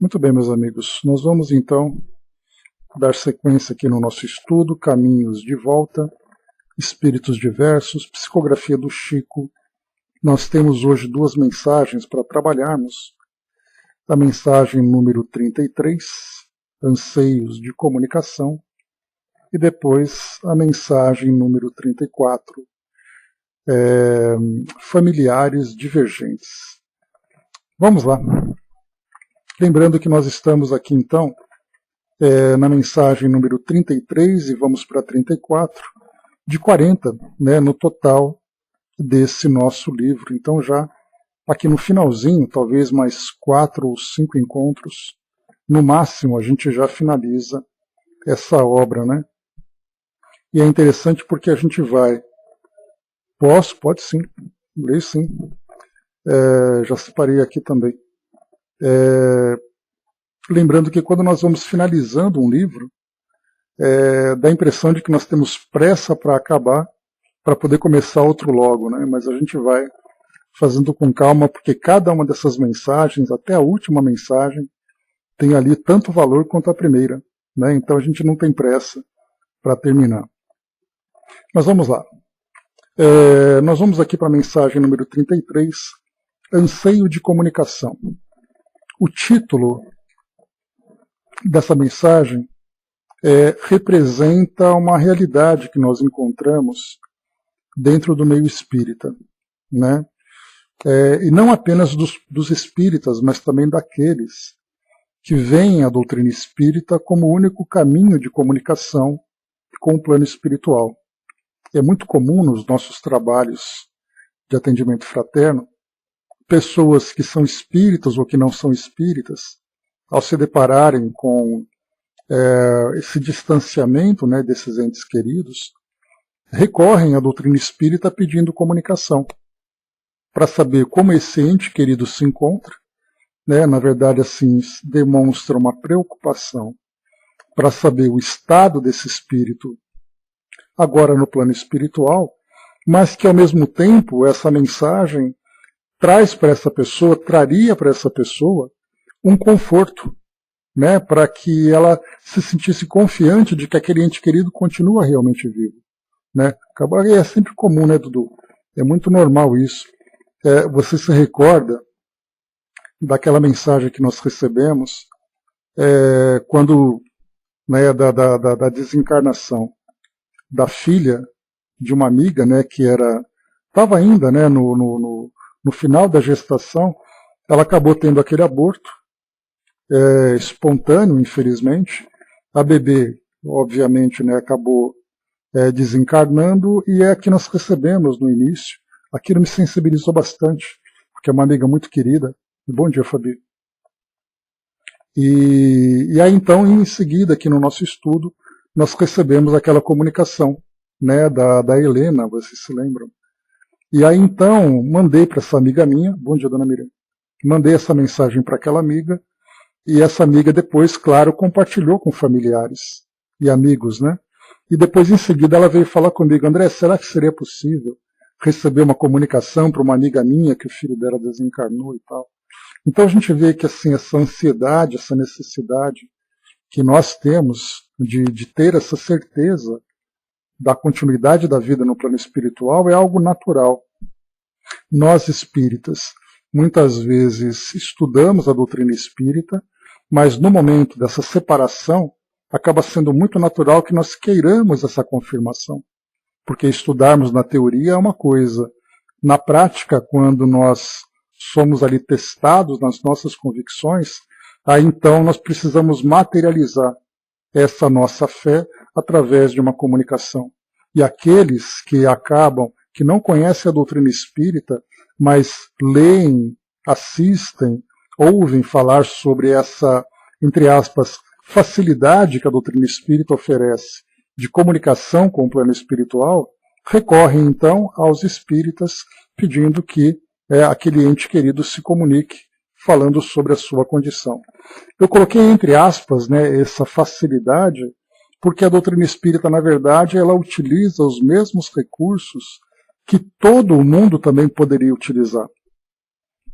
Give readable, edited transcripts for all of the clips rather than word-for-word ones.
Muito bem, meus amigos. Nós vamos então dar sequência aqui no nosso estudo, Caminhos de Volta, Espíritos Diversos, Psicografia do Chico. Nós temos hoje duas mensagens para trabalharmos. A mensagem número 33, Anseios de Comunicação, e depois a mensagem número 34, Familiares Divergentes. Vamos lá. Lembrando que nós estamos aqui então na mensagem número 33 e vamos para 34, de 40, no total desse nosso livro. Então já aqui no finalzinho, talvez mais 4 ou 5 encontros, no máximo a gente já finaliza essa obra, né? E é interessante porque a gente vai... Pode sim, leio sim. Já separei aqui também. Lembrando que quando nós vamos finalizando um livro, dá a impressão de que nós temos pressa para acabar, para poder começar outro logo, né? Mas a gente vai fazendo com calma, porque cada uma dessas mensagens, até a última mensagem, tem ali tanto valor quanto a primeira, né? Então a gente não tem pressa para terminar. Mas vamos lá. Nós vamos aqui para a mensagem número 33, Anseio de Comunicação. O título dessa mensagem representa uma realidade que nós encontramos dentro do meio espírita, né? E não apenas dos espíritas, mas também daqueles que veem a doutrina espírita como o único caminho de comunicação com o plano espiritual. É muito comum nos nossos trabalhos de atendimento fraterno, pessoas que são espíritas ou que não são espíritas, ao se depararem com esse distanciamento, né, desses entes queridos, recorrem à doutrina espírita pedindo comunicação, para saber como esse ente querido se encontra, né, na verdade assim demonstra uma preocupação para saber o estado desse espírito agora no plano espiritual, mas que ao mesmo tempo essa mensagem traz para essa pessoa, traria para essa pessoa um conforto, né, para que ela se sentisse confiante de que aquele ente querido continua realmente vivo, né? É sempre comum, né, Dudu? É muito normal isso. Você se recorda daquela mensagem que nós recebemos quando, né, da desencarnação da filha de uma amiga, né, que estava ainda, né, no final da gestação. Ela acabou tendo aquele aborto espontâneo, infelizmente. A bebê, obviamente, né, acabou desencarnando, e é a que nós recebemos no início. Aquilo me sensibilizou bastante, porque é uma amiga muito querida. Bom dia, Fabi. E aí então, em seguida, aqui no nosso estudo, nós recebemos aquela comunicação, né, da Helena, vocês se lembram? E aí então, mandei para essa amiga minha, bom dia, dona Miriam, mandei essa mensagem para aquela amiga, e essa amiga depois, claro, compartilhou com familiares e amigos, né? E depois, em seguida, ela veio falar comigo: André, será que seria possível receber uma comunicação para uma amiga minha que o filho dela desencarnou e tal? Então a gente vê que assim, essa ansiedade, essa necessidade que nós temos de ter essa certeza da continuidade da vida no plano espiritual é algo natural. Nós espíritas, muitas vezes estudamos a doutrina espírita, mas no momento dessa separação, acaba sendo muito natural que nós queiramos essa confirmação. Porque estudarmos na teoria é uma coisa. Na prática, quando nós somos ali testados nas nossas convicções, aí então nós precisamos materializar essa nossa fé através de uma comunicação. E aqueles que não conhecem a doutrina espírita, mas leem, assistem, ouvem falar sobre essa, entre aspas, facilidade que a doutrina espírita oferece de comunicação com o plano espiritual, recorrem então aos espíritas pedindo que aquele ente querido se comunique, falando sobre a sua condição. Eu coloquei entre aspas, né, essa facilidade, porque a doutrina espírita, na verdade, ela utiliza os mesmos recursos que todo o mundo também poderia utilizar.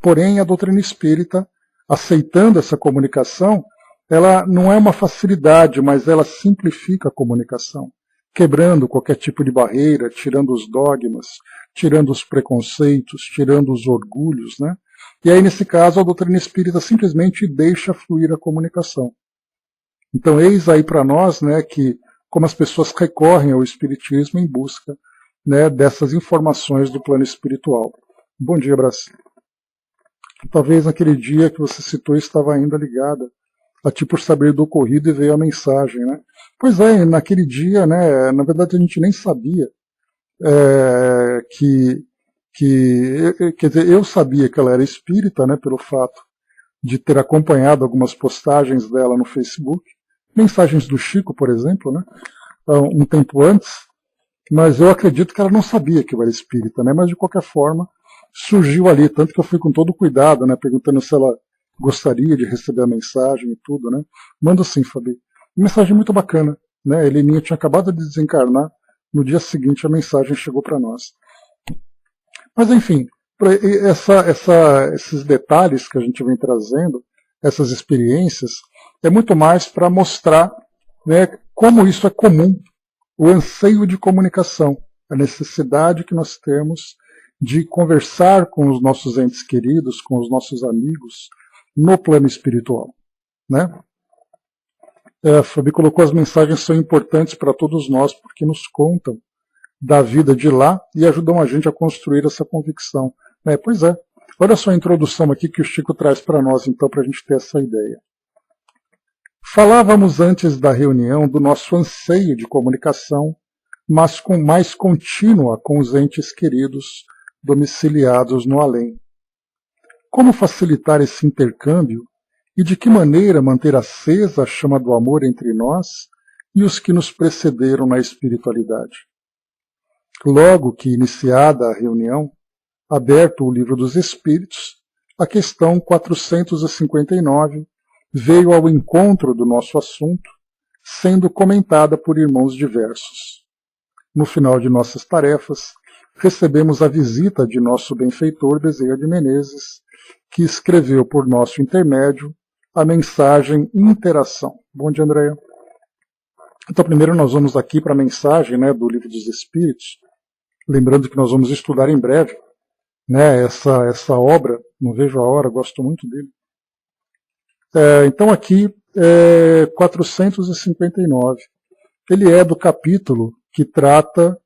Porém, a doutrina espírita aceitando essa comunicação, ela não é uma facilidade, mas ela simplifica a comunicação, quebrando qualquer tipo de barreira, tirando os dogmas, tirando os preconceitos, tirando os orgulhos, né? E aí, nesse caso, a doutrina espírita simplesmente deixa fluir a comunicação. Então, eis aí para nós, né, que como as pessoas recorrem ao espiritismo em busca, né, dessas informações do plano espiritual. Bom dia, Brasil. Talvez naquele dia que você citou estava ainda ligada a ti por saber do ocorrido e veio a mensagem, né? Pois é, naquele dia, né, na verdade a gente nem sabia quer dizer, eu sabia que ela era espírita, né, pelo fato de ter acompanhado algumas postagens dela no Facebook, mensagens do Chico, por exemplo, né, um tempo antes, mas eu acredito que ela não sabia que eu era espírita, né, mas de qualquer forma surgiu ali, tanto que eu fui com todo cuidado, né, perguntando se ela gostaria de receber a mensagem e tudo, né. Manda sim, Fabi. Mensagem muito bacana, né, a Heleninha tinha acabado de desencarnar, no dia seguinte a mensagem chegou para nós. Mas enfim, esses detalhes que a gente vem trazendo, essas experiências, é muito mais para mostrar, né, como isso é comum, o anseio de comunicação, a necessidade que nós temos de conversar com os nossos entes queridos, com os nossos amigos, no plano espiritual, né? A Fabi colocou: as mensagens são importantes para todos nós porque nos contam da vida de lá e ajudam a gente a construir essa convicção. Pois é. Olha só a introdução aqui que o Chico traz para nós, então, para a gente ter essa ideia. Falávamos antes da reunião do nosso anseio de comunicação, mas mais contínua com os entes queridos domiciliados no além. Como facilitar esse intercâmbio e de que maneira manter acesa a chama do amor entre nós e os que nos precederam na espiritualidade? Logo que iniciada a reunião, aberto o Livro dos Espíritos, a questão 459 veio ao encontro do nosso assunto, sendo comentada por irmãos diversos. No final de nossas tarefas, recebemos a visita de nosso benfeitor Bezerra de Menezes, que escreveu por nosso intermédio a mensagem Interação. Bom dia, Andréia. Então, primeiro nós vamos aqui para a mensagem, né, do Livro dos Espíritos, lembrando que nós vamos estudar em breve, né, essa obra, não vejo a hora, gosto muito dele. Então aqui, 459, ele é do capítulo que trata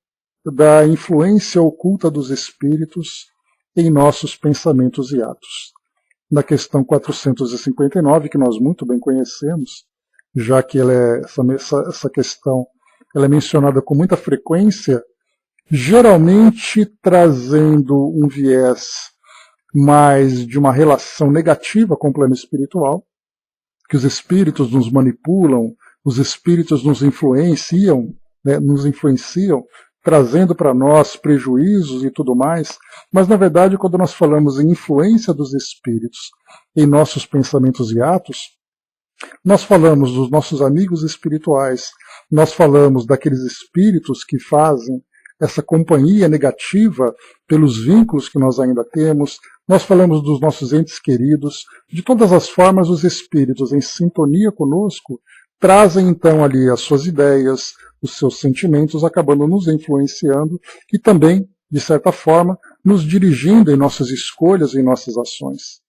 da influência oculta dos espíritos em nossos pensamentos e atos. Na questão 459, que nós muito bem conhecemos, já que essa questão ela é mencionada com muita frequência, geralmente trazendo um viés mais de uma relação negativa com o plano espiritual, que os espíritos nos manipulam, os espíritos nos influenciam, né, trazendo para nós prejuízos e tudo mais, mas na verdade quando nós falamos em influência dos espíritos em nossos pensamentos e atos, nós falamos dos nossos amigos espirituais, nós falamos daqueles espíritos que fazem essa companhia negativa pelos vínculos que nós ainda temos, nós falamos dos nossos entes queridos, de todas as formas os espíritos em sintonia conosco trazem então ali as suas ideias, os seus sentimentos, acabando nos influenciando e também, de certa forma, nos dirigindo em nossas escolhas e em nossas ações.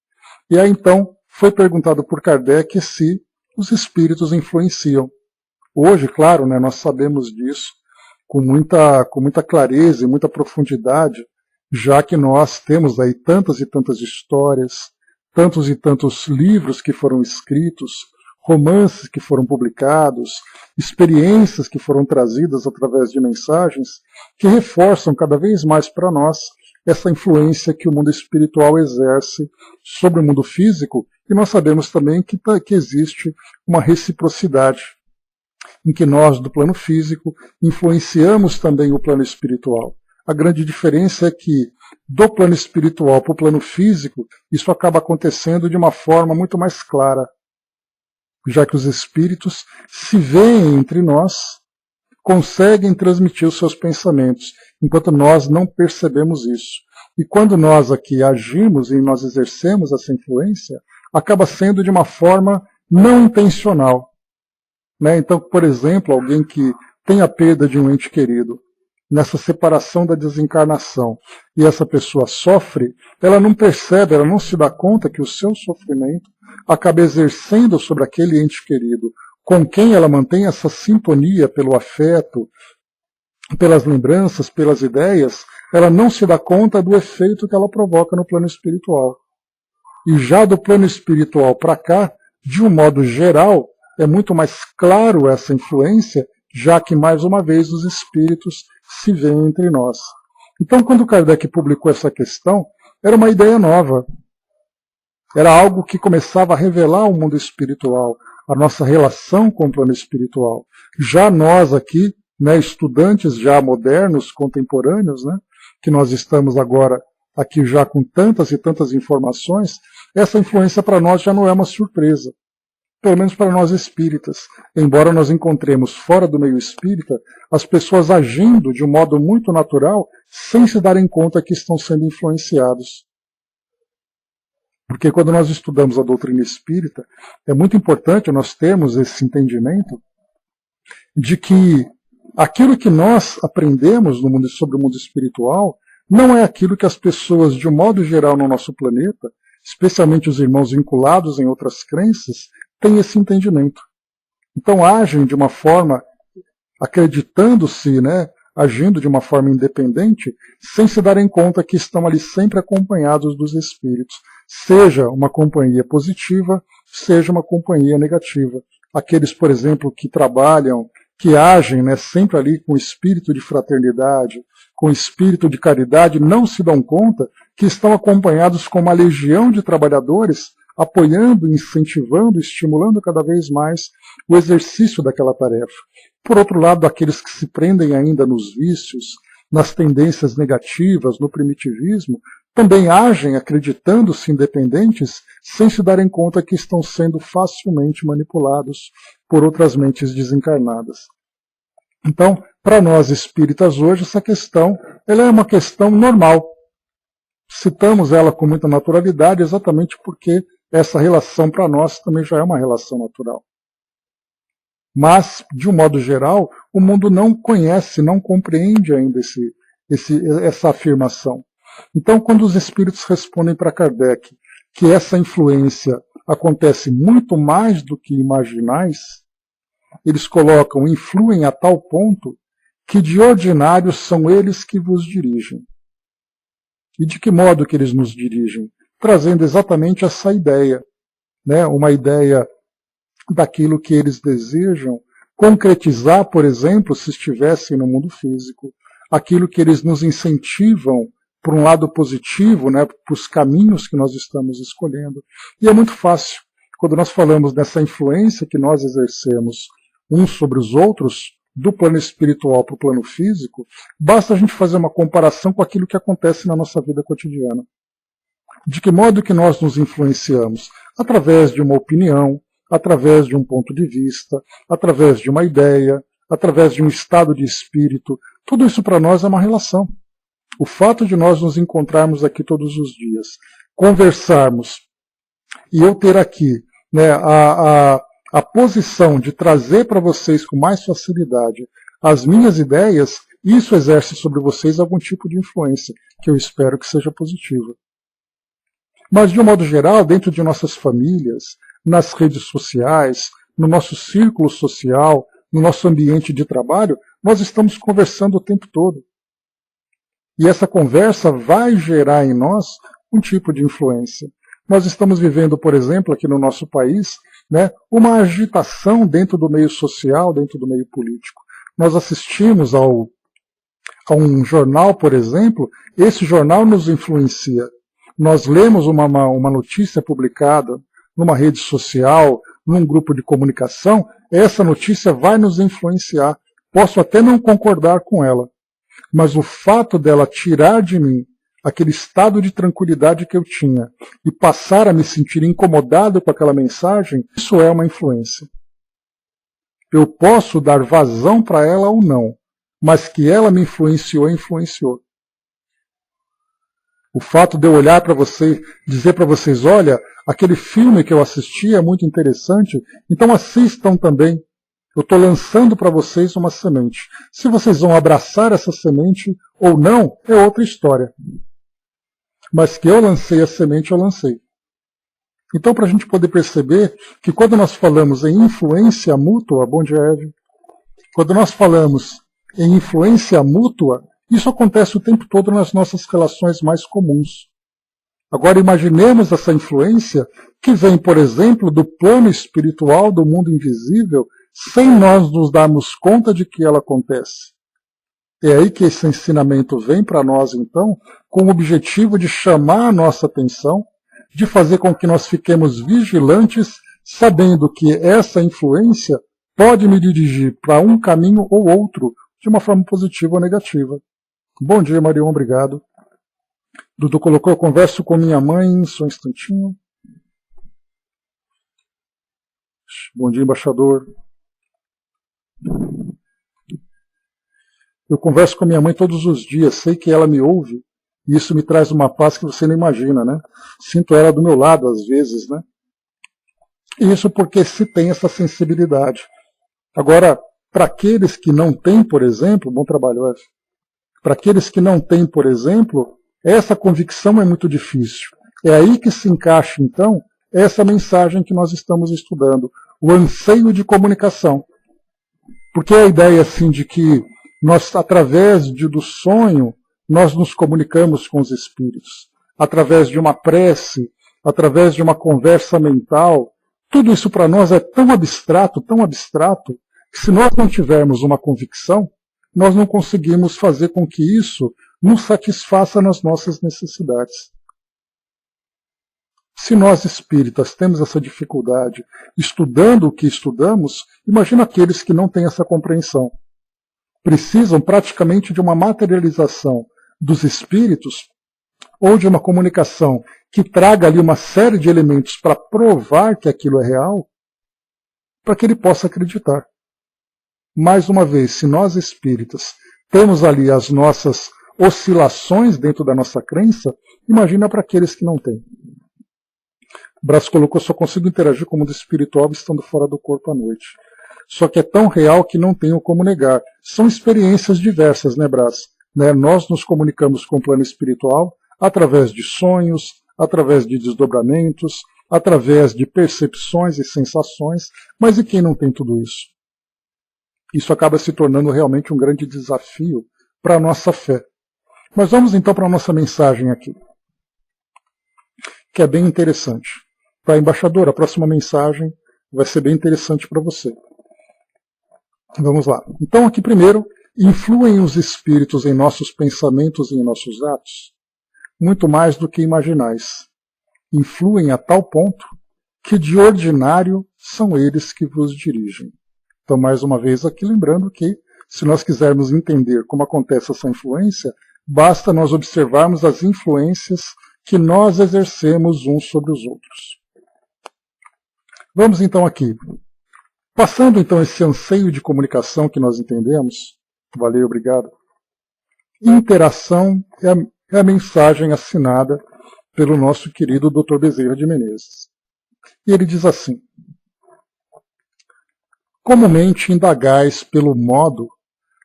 E aí então foi perguntado por Kardec se os espíritos influenciam. Hoje, claro, né, nós sabemos disso com muita clareza e muita profundidade, já que nós temos aí tantas e tantas histórias, tantos e tantos livros que foram escritos, romances que foram publicados, experiências que foram trazidas através de mensagens que reforçam cada vez mais para nós essa influência que o mundo espiritual exerce sobre o mundo físico, e nós sabemos também que existe uma reciprocidade, em que nós, do plano físico, influenciamos também o plano espiritual. A grande diferença é que, do plano espiritual para o plano físico, isso acaba acontecendo de uma forma muito mais clara, já que os espíritos se veem entre nós, conseguem transmitir os seus pensamentos, enquanto nós não percebemos isso. E quando nós aqui agimos e nós exercemos essa influência, acaba sendo de uma forma não intencional. Né? Então, por exemplo, alguém que tem a perda de um ente querido, nessa separação da desencarnação, e essa pessoa sofre, ela não percebe, ela não se dá conta que o seu sofrimento acaba exercendo sobre aquele ente querido, com quem ela mantém essa sintonia pelo afeto, pelas lembranças, pelas ideias, ela não se dá conta do efeito que ela provoca no plano espiritual. E já do plano espiritual para cá, de um modo geral, é muito mais claro essa influência, já que, mais uma vez, os espíritos se veem entre nós. Então, quando Kardec publicou essa questão, era uma ideia nova. Era algo que começava a revelar o mundo espiritual, a nossa relação com o plano espiritual. Já nós aqui, né, estudantes já modernos, contemporâneos, né, que nós estamos agora aqui já com tantas e tantas informações, essa influência para nós já não é uma surpresa. Pelo menos para nós espíritas. Embora nós encontremos fora do meio espírita as pessoas agindo de um modo muito natural, sem se darem conta que estão sendo influenciados. Porque quando nós estudamos a doutrina espírita, é muito importante nós termos esse entendimento de que aquilo que nós aprendemos no mundo, sobre o mundo espiritual não é aquilo que as pessoas, de um modo geral, no nosso planeta, especialmente os irmãos vinculados em outras crenças, têm esse entendimento. Então agem de uma forma, acreditando-se, né, agindo de uma forma independente, sem se darem conta que estão ali sempre acompanhados dos espíritos. Seja uma companhia positiva, seja uma companhia negativa. Aqueles, por exemplo, que trabalham, que agem, né, sempre ali com espírito de fraternidade, com espírito de caridade, não se dão conta que estão acompanhados com uma legião de trabalhadores, apoiando, incentivando, estimulando cada vez mais o exercício daquela tarefa. Por outro lado, aqueles que se prendem ainda nos vícios, nas tendências negativas, no primitivismo, também agem acreditando-se independentes, sem se darem conta que estão sendo facilmente manipulados por outras mentes desencarnadas. Então, para nós espíritas hoje, essa questão ela é uma questão normal. Citamos ela com muita naturalidade exatamente porque essa relação para nós também já é uma relação natural. Mas, de um modo geral, o mundo não conhece, não compreende ainda essa afirmação. Então, quando os espíritos respondem para Kardec que essa influência acontece muito mais do que imaginais, eles colocam, influem a tal ponto que de ordinário são eles que vos dirigem. E de que modo que eles nos dirigem? Trazendo exatamente essa ideia, né? Uma ideia daquilo que eles desejam concretizar, por exemplo, se estivessem no mundo físico, aquilo que eles nos incentivam por um lado positivo, né, para os caminhos que nós estamos escolhendo. E é muito fácil, quando nós falamos dessa influência que nós exercemos uns sobre os outros, do plano espiritual para o plano físico, basta a gente fazer uma comparação com aquilo que acontece na nossa vida cotidiana. De que modo que nós nos influenciamos? Através de uma opinião, através de um ponto de vista, através de uma ideia, através de um estado de espírito. Tudo isso para nós é uma relação. O fato de nós nos encontrarmos aqui todos os dias, conversarmos, e eu ter aqui, né, a posição de trazer para vocês com mais facilidade as minhas ideias, isso exerce sobre vocês algum tipo de influência, que eu espero que seja positiva. Mas, de um modo geral, dentro de nossas famílias, nas redes sociais, no nosso círculo social, no nosso ambiente de trabalho, nós estamos conversando o tempo todo. E essa conversa vai gerar em nós um tipo de influência. Nós estamos vivendo, por exemplo, aqui no nosso país, né, uma agitação dentro do meio social, dentro do meio político. Nós assistimos a um jornal, por exemplo, esse jornal nos influencia. Nós lemos uma notícia publicada numa rede social, num grupo de comunicação, essa notícia vai nos influenciar. Posso até não concordar com ela, mas o fato dela tirar de mim aquele estado de tranquilidade que eu tinha e passar a me sentir incomodado com aquela mensagem, isso é uma influência. Eu posso dar vazão para ela ou não, mas que ela me influenciou, influenciou. O fato de eu olhar para você, dizer para vocês, olha, aquele filme que eu assisti é muito interessante, então assistam também. Eu estou lançando para vocês uma semente. Se vocês vão abraçar essa semente ou não, é outra história. Mas que eu lancei a semente, eu lancei. Então, para a gente poder perceber que quando nós falamos em influência mútua, bom dia, Ed, quando nós falamos em influência mútua, isso acontece o tempo todo nas nossas relações mais comuns. Agora imaginemos essa influência que vem, por exemplo, do plano espiritual do mundo invisível, sem nós nos darmos conta de que ela acontece. É aí que esse ensinamento vem para nós, então, com o objetivo de chamar a nossa atenção, de fazer com que nós fiquemos vigilantes, sabendo que essa influência pode me dirigir para um caminho ou outro, de uma forma positiva ou negativa. Bom dia, Marion, obrigado. Dudu colocou, eu converso com minha mãe, só um instantinho. Bom dia, embaixador. Eu converso com minha mãe todos os dias, sei que ela me ouve, e isso me traz uma paz que você não imagina, né? Sinto ela do meu lado às vezes, né? Isso porque se tem essa sensibilidade. Agora, para aqueles que não têm, por exemplo, bom trabalho, F. Para aqueles que não têm, por exemplo, essa convicção é muito difícil. É aí que se encaixa, então, essa mensagem que nós estamos estudando, o anseio de comunicação. Porque a ideia, assim, de que nós, através do sonho, nós nos comunicamos com os espíritos. Através de uma prece, através de uma conversa mental, tudo isso para nós é tão abstrato, que se nós não tivermos uma convicção, nós não conseguimos fazer com que isso nos satisfaça nas nossas necessidades. Se nós espíritas temos essa dificuldade estudando o que estudamos, imagina aqueles que não têm essa compreensão. Precisam praticamente de uma materialização dos espíritos ou de uma comunicação que traga ali uma série de elementos para provar que aquilo é real, para que ele possa acreditar. Mais uma vez, se nós espíritas temos ali as nossas oscilações dentro da nossa crença, imagina para aqueles que não têm. Brás colocou, só consigo interagir com o mundo espiritual estando fora do corpo à noite. Só que é tão real que não tenho como negar. São experiências diversas, né, Brás? Nós nos comunicamos com o plano espiritual através de sonhos, através de desdobramentos, através de percepções e sensações, mas e quem não tem tudo isso? Isso acaba se tornando realmente um grande desafio para a nossa fé. Mas vamos então para a nossa mensagem aqui, que é bem interessante. Para a embaixadora, a próxima mensagem vai ser bem interessante para você. Vamos lá. Então aqui primeiro, influem os espíritos em nossos pensamentos e em nossos atos? Muito mais do que imaginais. Influem a tal ponto que de ordinário são eles que vos dirigem. Então, mais uma vez aqui, lembrando que, se nós quisermos entender como acontece essa influência, basta nós observarmos as influências que nós exercemos uns sobre os outros. Vamos então aqui. Passando então esse anseio de comunicação que nós entendemos, valeu, obrigado. Interação é a mensagem assinada pelo nosso querido Dr. Bezerra de Menezes. E ele diz assim: comumente indagais pelo modo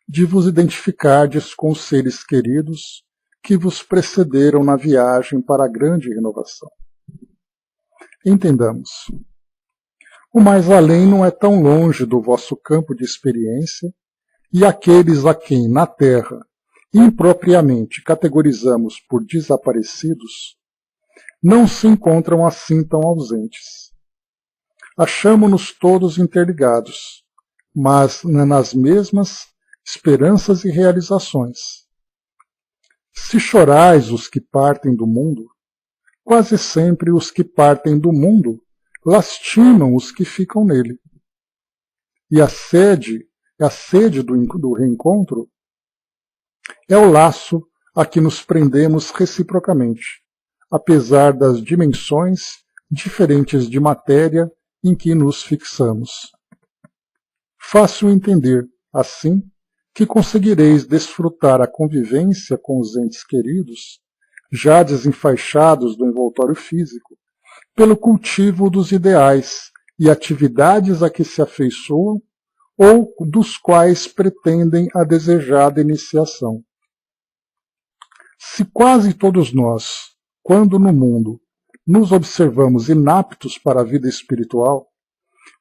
de vos identificardes com os seres queridos que vos precederam na viagem para a grande renovação. Entendamos. O mais além não é tão longe do vosso campo de experiência, e aqueles a quem, na Terra, impropriamente categorizamos por desaparecidos, não se encontram assim tão ausentes. Achamo-nos todos interligados, mas nas mesmas esperanças e realizações. Se chorais os que partem do mundo, quase sempre os que partem do mundo lastimam os que ficam nele. E a sede do reencontro é o laço a que nos prendemos reciprocamente, apesar das dimensões diferentes de matéria em que nos fixamos. Fácil entender, assim, que conseguireis desfrutar a convivência com os entes queridos, já desenfaixados do envoltório físico, pelo cultivo dos ideais e atividades a que se afeiçoam ou dos quais pretendem a desejada iniciação. Se quase todos nós, quando no mundo, nos observamos inaptos para a vida espiritual,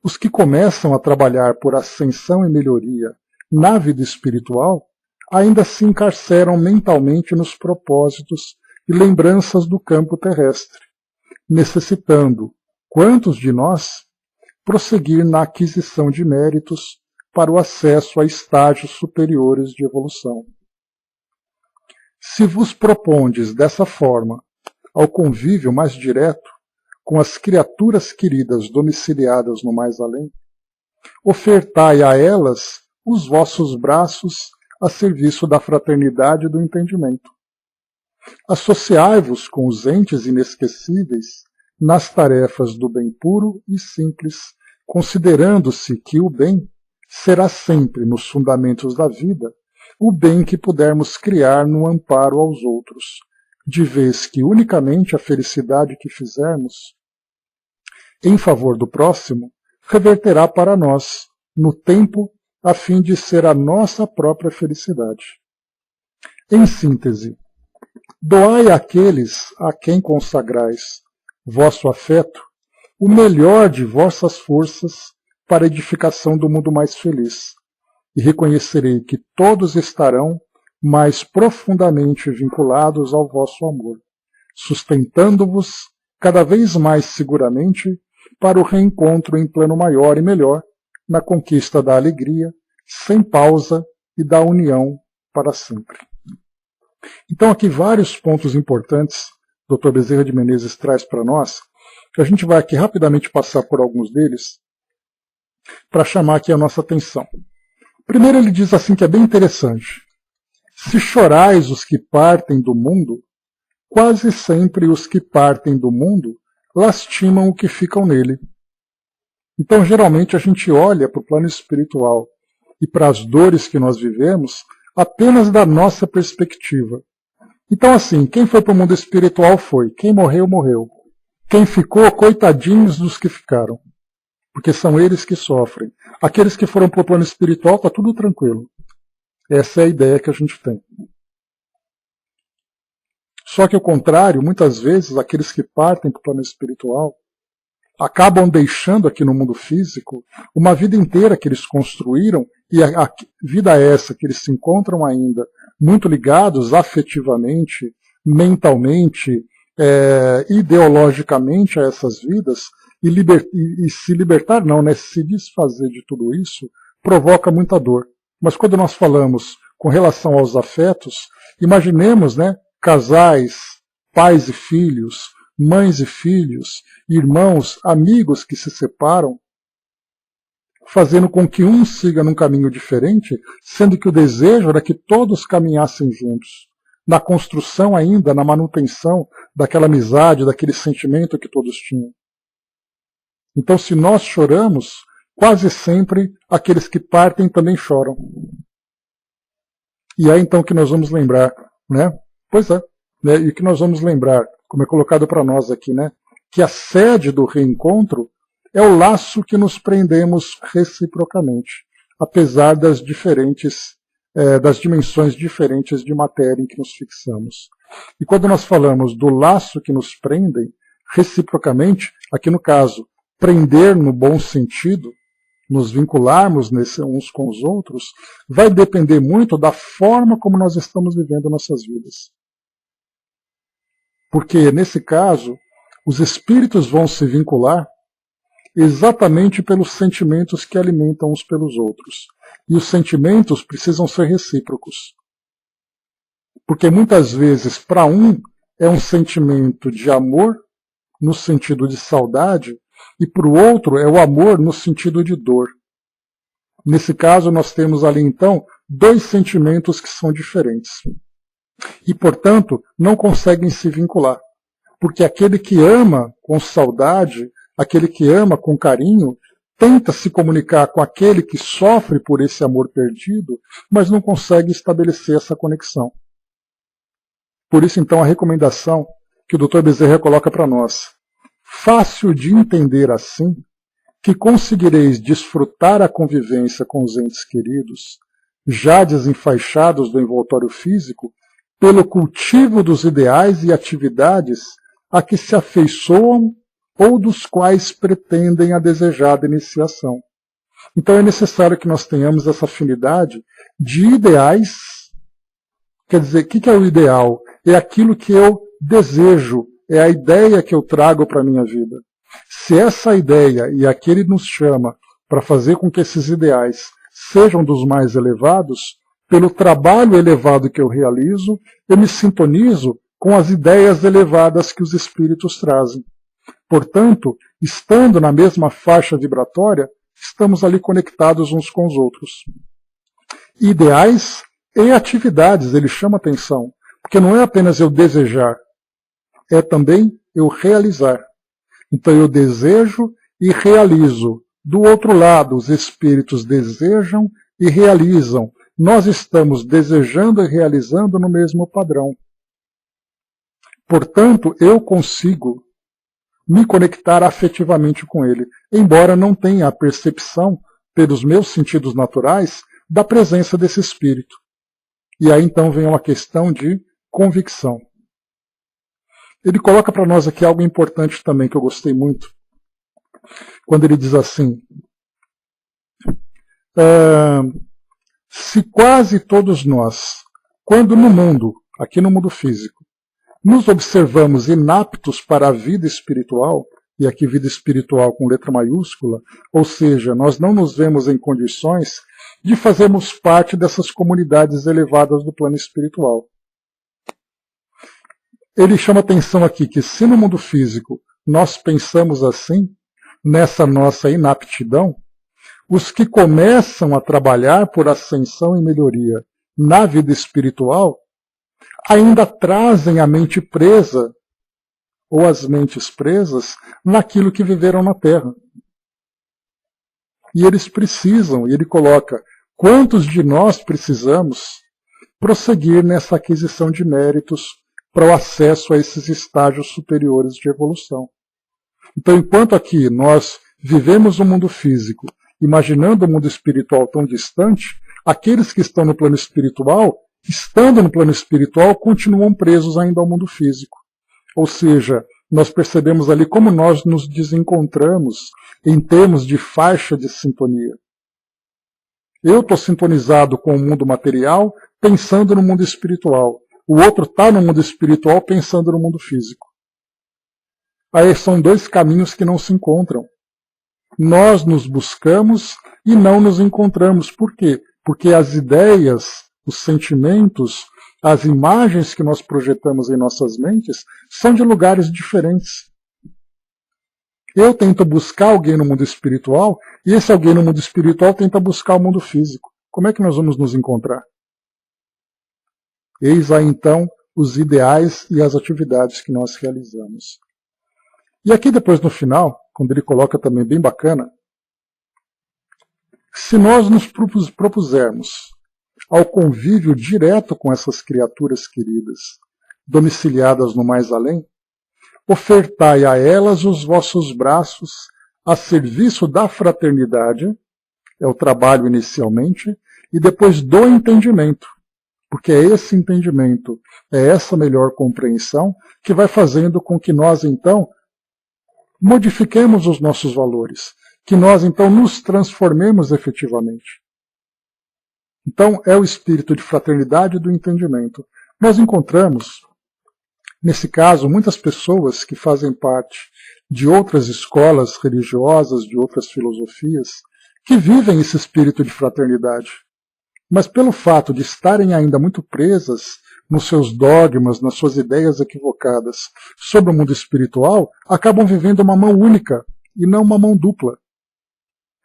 os que começam a trabalhar por ascensão e melhoria na vida espiritual ainda se encarceram mentalmente nos propósitos e lembranças do campo terrestre, necessitando, quantos de nós, prosseguir na aquisição de méritos para o acesso a estágios superiores de evolução. Se vos propondes dessa forma ao convívio mais direto com as criaturas queridas domiciliadas no mais além, ofertai a elas os vossos braços a serviço da fraternidade e do entendimento. Associai-vos com os entes inesquecíveis nas tarefas do bem puro e simples, considerando-se que o bem será sempre, nos fundamentos da vida, o bem que pudermos criar no amparo aos outros, de vez que unicamente a felicidade que fizermos em favor do próximo reverterá para nós, no tempo, a fim de ser a nossa própria felicidade. Em síntese, doai àqueles a quem consagrais vosso afeto o melhor de vossas forças para a edificação do mundo mais feliz, e reconhecerei que todos estarão mais profundamente vinculados ao vosso amor, sustentando-vos cada vez mais seguramente para o reencontro em plano maior e melhor, na conquista da alegria, sem pausa e da união para sempre. Então aqui vários pontos importantes o Dr. Bezerra de Menezes traz para nós, que a gente vai aqui rapidamente passar por alguns deles, para chamar aqui a nossa atenção. Primeiro ele diz assim que é bem interessante. Se chorais os que partem do mundo, quase sempre os que partem do mundo lastimam o que ficam nele. Então geralmente a gente olha para o plano espiritual e para as dores que nós vivemos apenas da nossa perspectiva. Então assim, quem foi para o mundo espiritual foi, quem morreu, morreu. Quem ficou, coitadinhos dos que ficaram. Porque são eles que sofrem. Aqueles que foram para o plano espiritual, está tudo tranquilo. Essa é a ideia que a gente tem. Só que ao contrário, muitas vezes, aqueles que partem para o plano espiritual acabam deixando aqui no mundo físico uma vida inteira que eles construíram, e a vida é essa que eles se encontram ainda muito ligados afetivamente, mentalmente, ideologicamente a essas vidas, e se libertar não, né? Se desfazer de tudo isso, provoca muita dor. Mas quando nós falamos com relação aos afetos, imaginemos, né, casais, pais e filhos, mães e filhos, irmãos, amigos que se separam, fazendo com que um siga num caminho diferente, sendo que o desejo era que todos caminhassem juntos, na construção ainda, na manutenção daquela amizade, daquele sentimento que todos tinham. Então, se nós choramos, quase sempre aqueles que partem também choram. E é então que nós vamos lembrar, né? Pois é, né? E que nós vamos lembrar, como é colocado para nós aqui, né? Que a sede do reencontro é o laço que nos prendemos reciprocamente, apesar das das dimensões diferentes de matéria em que nos fixamos. E quando nós falamos do laço que nos prendem reciprocamente, aqui no caso, prender no bom sentido, nos vincularmos uns com os outros, vai depender muito da forma como nós estamos vivendo nossas vidas. Porque, nesse caso, os espíritos vão se vincular exatamente pelos sentimentos que alimentam uns pelos outros. E os sentimentos precisam ser recíprocos. Porque muitas vezes, para um, é um sentimento de amor, no sentido de saudade, e para o outro é o amor no sentido de dor. Nesse caso, nós temos ali, então, dois sentimentos que são diferentes. E, portanto, não conseguem se vincular. Porque aquele que ama com saudade, aquele que ama com carinho, tenta se comunicar com aquele que sofre por esse amor perdido, mas não consegue estabelecer essa conexão. Por isso, então, a recomendação que o Dr. Bezerra coloca para nós. Fácil de entender assim, que conseguireis desfrutar a convivência com os entes queridos, já desenfaixados do envoltório físico, pelo cultivo dos ideais e atividades a que se afeiçoam ou dos quais pretendem a desejada iniciação. Então é necessário que nós tenhamos essa afinidade de ideais. Quer dizer, o que é o ideal? É aquilo que eu desejo, é a ideia que eu trago para a minha vida. Se essa ideia, e aqui ele nos chama para fazer com que esses ideais sejam dos mais elevados, pelo trabalho elevado que eu realizo, eu me sintonizo com as ideias elevadas que os espíritos trazem. Portanto, estando na mesma faixa vibratória, estamos ali conectados uns com os outros. Ideais e atividades, ele chama atenção, porque não é apenas eu desejar, é também eu realizar. Então eu desejo e realizo. Do outro lado, os espíritos desejam e realizam. Nós estamos desejando e realizando no mesmo padrão. Portanto, eu consigo me conectar afetivamente com ele, embora não tenha a percepção, pelos meus sentidos naturais, da presença desse espírito. E aí então vem uma questão de convicção. Ele coloca para nós aqui algo importante também, que eu gostei muito, quando ele diz assim, se quase todos nós, quando no mundo, aqui no mundo físico, nos observamos inaptos para a vida espiritual, e aqui vida espiritual com letra maiúscula, ou seja, nós não nos vemos em condições de fazermos parte dessas comunidades elevadas do plano espiritual. Ele chama atenção aqui que se no mundo físico nós pensamos assim, nessa nossa inaptidão, os que começam a trabalhar por ascensão e melhoria na vida espiritual ainda trazem a mente presa, ou as mentes presas, naquilo que viveram na Terra. E eles precisam, e ele coloca, quantos de nós precisamos prosseguir nessa aquisição de méritos para o acesso a esses estágios superiores de evolução. Então, enquanto aqui nós vivemos o mundo físico, imaginando o mundo espiritual tão distante, aqueles que estão no plano espiritual, estando no plano espiritual, continuam presos ainda ao mundo físico. Ou seja, nós percebemos ali como nós nos desencontramos em termos de faixa de sintonia. Eu estou sintonizado com o mundo material, pensando no mundo espiritual. O outro está no mundo espiritual pensando no mundo físico. Aí são dois caminhos que não se encontram. Nós nos buscamos e não nos encontramos. Por quê? Porque as ideias, os sentimentos, as imagens que nós projetamos em nossas mentes são de lugares diferentes. Eu tento buscar alguém no mundo espiritual e esse alguém no mundo espiritual tenta buscar o mundo físico. Como é que nós vamos nos encontrar? Eis aí então os ideais e as atividades que nós realizamos. E aqui depois no final, quando ele coloca também bem bacana, se nós nos propusermos ao convívio direto com essas criaturas queridas, domiciliadas no mais além, ofertai a elas os vossos braços a serviço da fraternidade, é o trabalho inicialmente, e depois do entendimento. Porque é esse entendimento, é essa melhor compreensão que vai fazendo com que nós, então, modifiquemos os nossos valores, que nós, então, nos transformemos efetivamente. Então, é o espírito de fraternidade e do entendimento. Nós encontramos, nesse caso, muitas pessoas que fazem parte de outras escolas religiosas, de outras filosofias, que vivem esse espírito de fraternidade. Mas pelo fato de estarem ainda muito presas nos seus dogmas, nas suas ideias equivocadas sobre o mundo espiritual, acabam vivendo uma mão única e não uma mão dupla.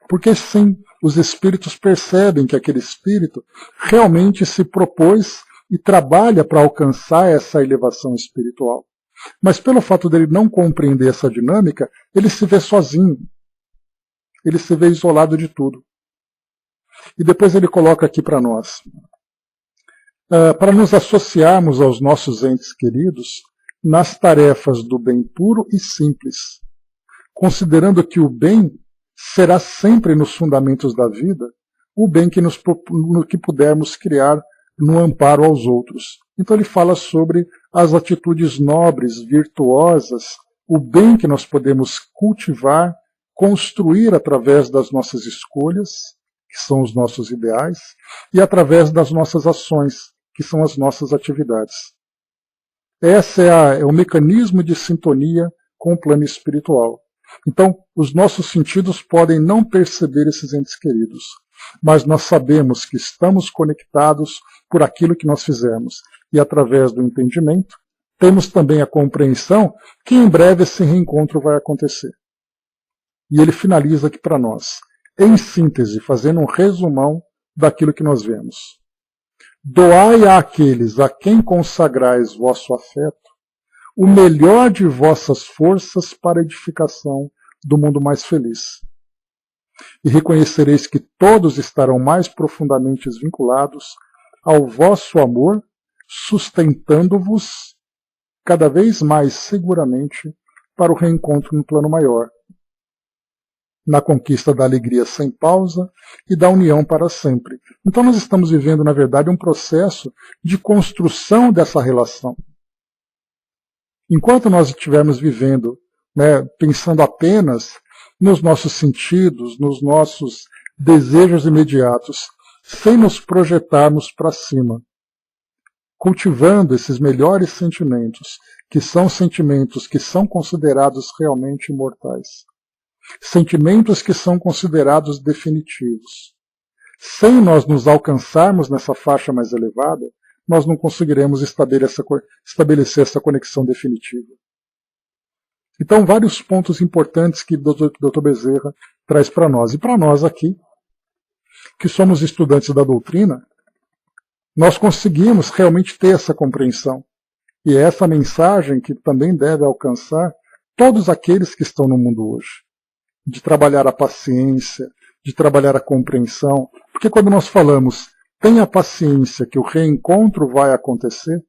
Porque sim, os espíritos percebem que aquele espírito realmente se propôs e trabalha para alcançar essa elevação espiritual. Mas pelo fato dele não compreender essa dinâmica, ele se vê sozinho. Ele se vê isolado de tudo. E depois ele coloca aqui para nós. para nos associarmos aos nossos entes queridos nas tarefas do bem puro e simples, considerando que o bem será sempre nos fundamentos da vida o bem que, no que pudermos criar no amparo aos outros. Então ele fala sobre as atitudes nobres, virtuosas, o bem que nós podemos cultivar, construir através das nossas escolhas, que são os nossos ideais, e através das nossas ações, que são as nossas atividades. Esse é o mecanismo de sintonia com o plano espiritual. Então, os nossos sentidos podem não perceber esses entes queridos, mas nós sabemos que estamos conectados por aquilo que nós fizemos. E através do entendimento, temos também a compreensão que em breve esse reencontro vai acontecer. E ele finaliza aqui para nós, em síntese, fazendo um resumão daquilo que nós vemos. Doai àqueles a quem consagrais vosso afeto o melhor de vossas forças para a edificação do mundo mais feliz. E reconhecereis que todos estarão mais profundamente vinculados ao vosso amor, sustentando-vos cada vez mais seguramente para o reencontro no plano maior, na conquista da alegria sem pausa e da união para sempre. Então nós estamos vivendo, na verdade, um processo de construção dessa relação. Enquanto nós estivermos vivendo, pensando apenas nos nossos sentidos, nos nossos desejos imediatos, sem nos projetarmos para cima, cultivando esses melhores sentimentos, que são considerados realmente imortais, sentimentos que são considerados definitivos. Sem nós nos alcançarmos nessa faixa mais elevada, nós não conseguiremos estabelecer essa conexão definitiva. Então, vários pontos importantes que o Dr. Bezerra traz para nós. E para nós aqui, que somos estudantes da doutrina, nós conseguimos realmente ter essa compreensão. E é essa mensagem que também deve alcançar todos aqueles que estão no mundo hoje. De trabalhar a paciência, de trabalhar a compreensão. Porque quando nós falamos, tenha paciência que o reencontro vai acontecer,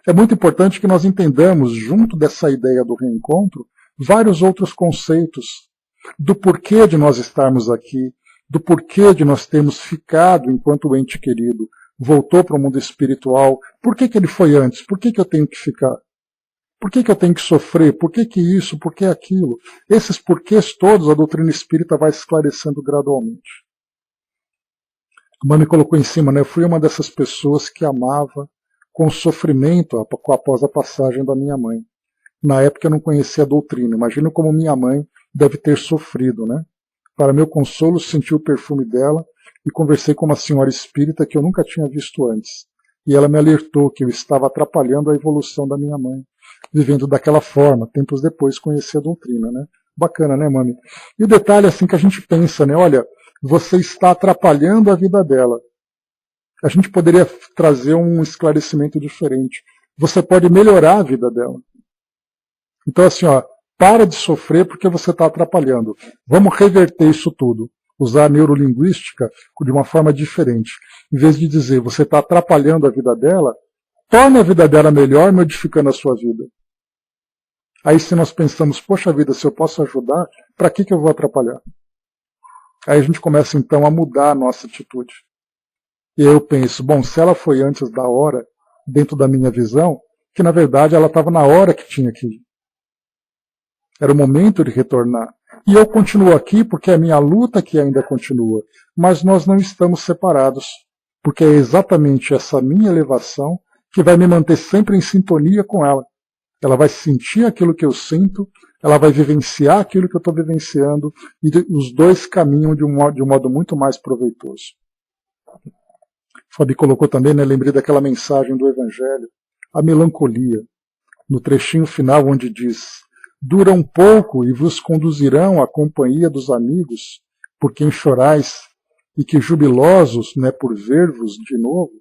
é muito importante que nós entendamos, junto dessa ideia do reencontro, vários outros conceitos do porquê de nós estarmos aqui, do porquê de nós termos ficado enquanto o ente querido voltou para o mundo espiritual. Por que ele foi antes? Por que eu tenho que ficar? Por que eu tenho que sofrer? Por que isso? Por que aquilo? Esses porquês todos a doutrina espírita vai esclarecendo gradualmente. A mãe me colocou em cima, Eu fui uma dessas pessoas que amava com sofrimento após a passagem da minha mãe. Na época eu não conhecia a doutrina. Imagino como minha mãe deve ter sofrido, Para meu consolo, senti o perfume dela e conversei com uma senhora espírita que eu nunca tinha visto antes. E ela me alertou que eu estava atrapalhando a evolução da minha mãe, vivendo daquela forma. Tempos depois conheci a doutrina, Bacana, mami? E o detalhe assim que a gente pensa, Olha, você está atrapalhando a vida dela. A gente poderia trazer um esclarecimento diferente. Você pode melhorar a vida dela. Então assim, para de sofrer porque você está atrapalhando. Vamos reverter isso tudo. Usar a neurolinguística de uma forma diferente. Em vez de dizer, você está atrapalhando a vida dela, torne a vida dela melhor modificando a sua vida. Aí se nós pensamos, poxa vida, se eu posso ajudar, para que eu vou atrapalhar? Aí a gente começa então a mudar a nossa atitude. E eu penso, se ela foi antes da hora, dentro da minha visão, que na verdade ela estava na hora que tinha que ir. Era o momento de retornar. E eu continuo aqui porque é a minha luta que ainda continua. Mas nós não estamos separados, porque é exatamente essa minha elevação que vai me manter sempre em sintonia com ela. Ela vai sentir aquilo que eu sinto, ela vai vivenciar aquilo que eu estou vivenciando, e os dois caminham de um modo muito mais proveitoso. Fabi colocou também, lembrei daquela mensagem do Evangelho, a melancolia, no trechinho final onde diz, dura um pouco e vos conduzirão à companhia dos amigos, por quem chorais, e que jubilosos, por ver-vos de novo,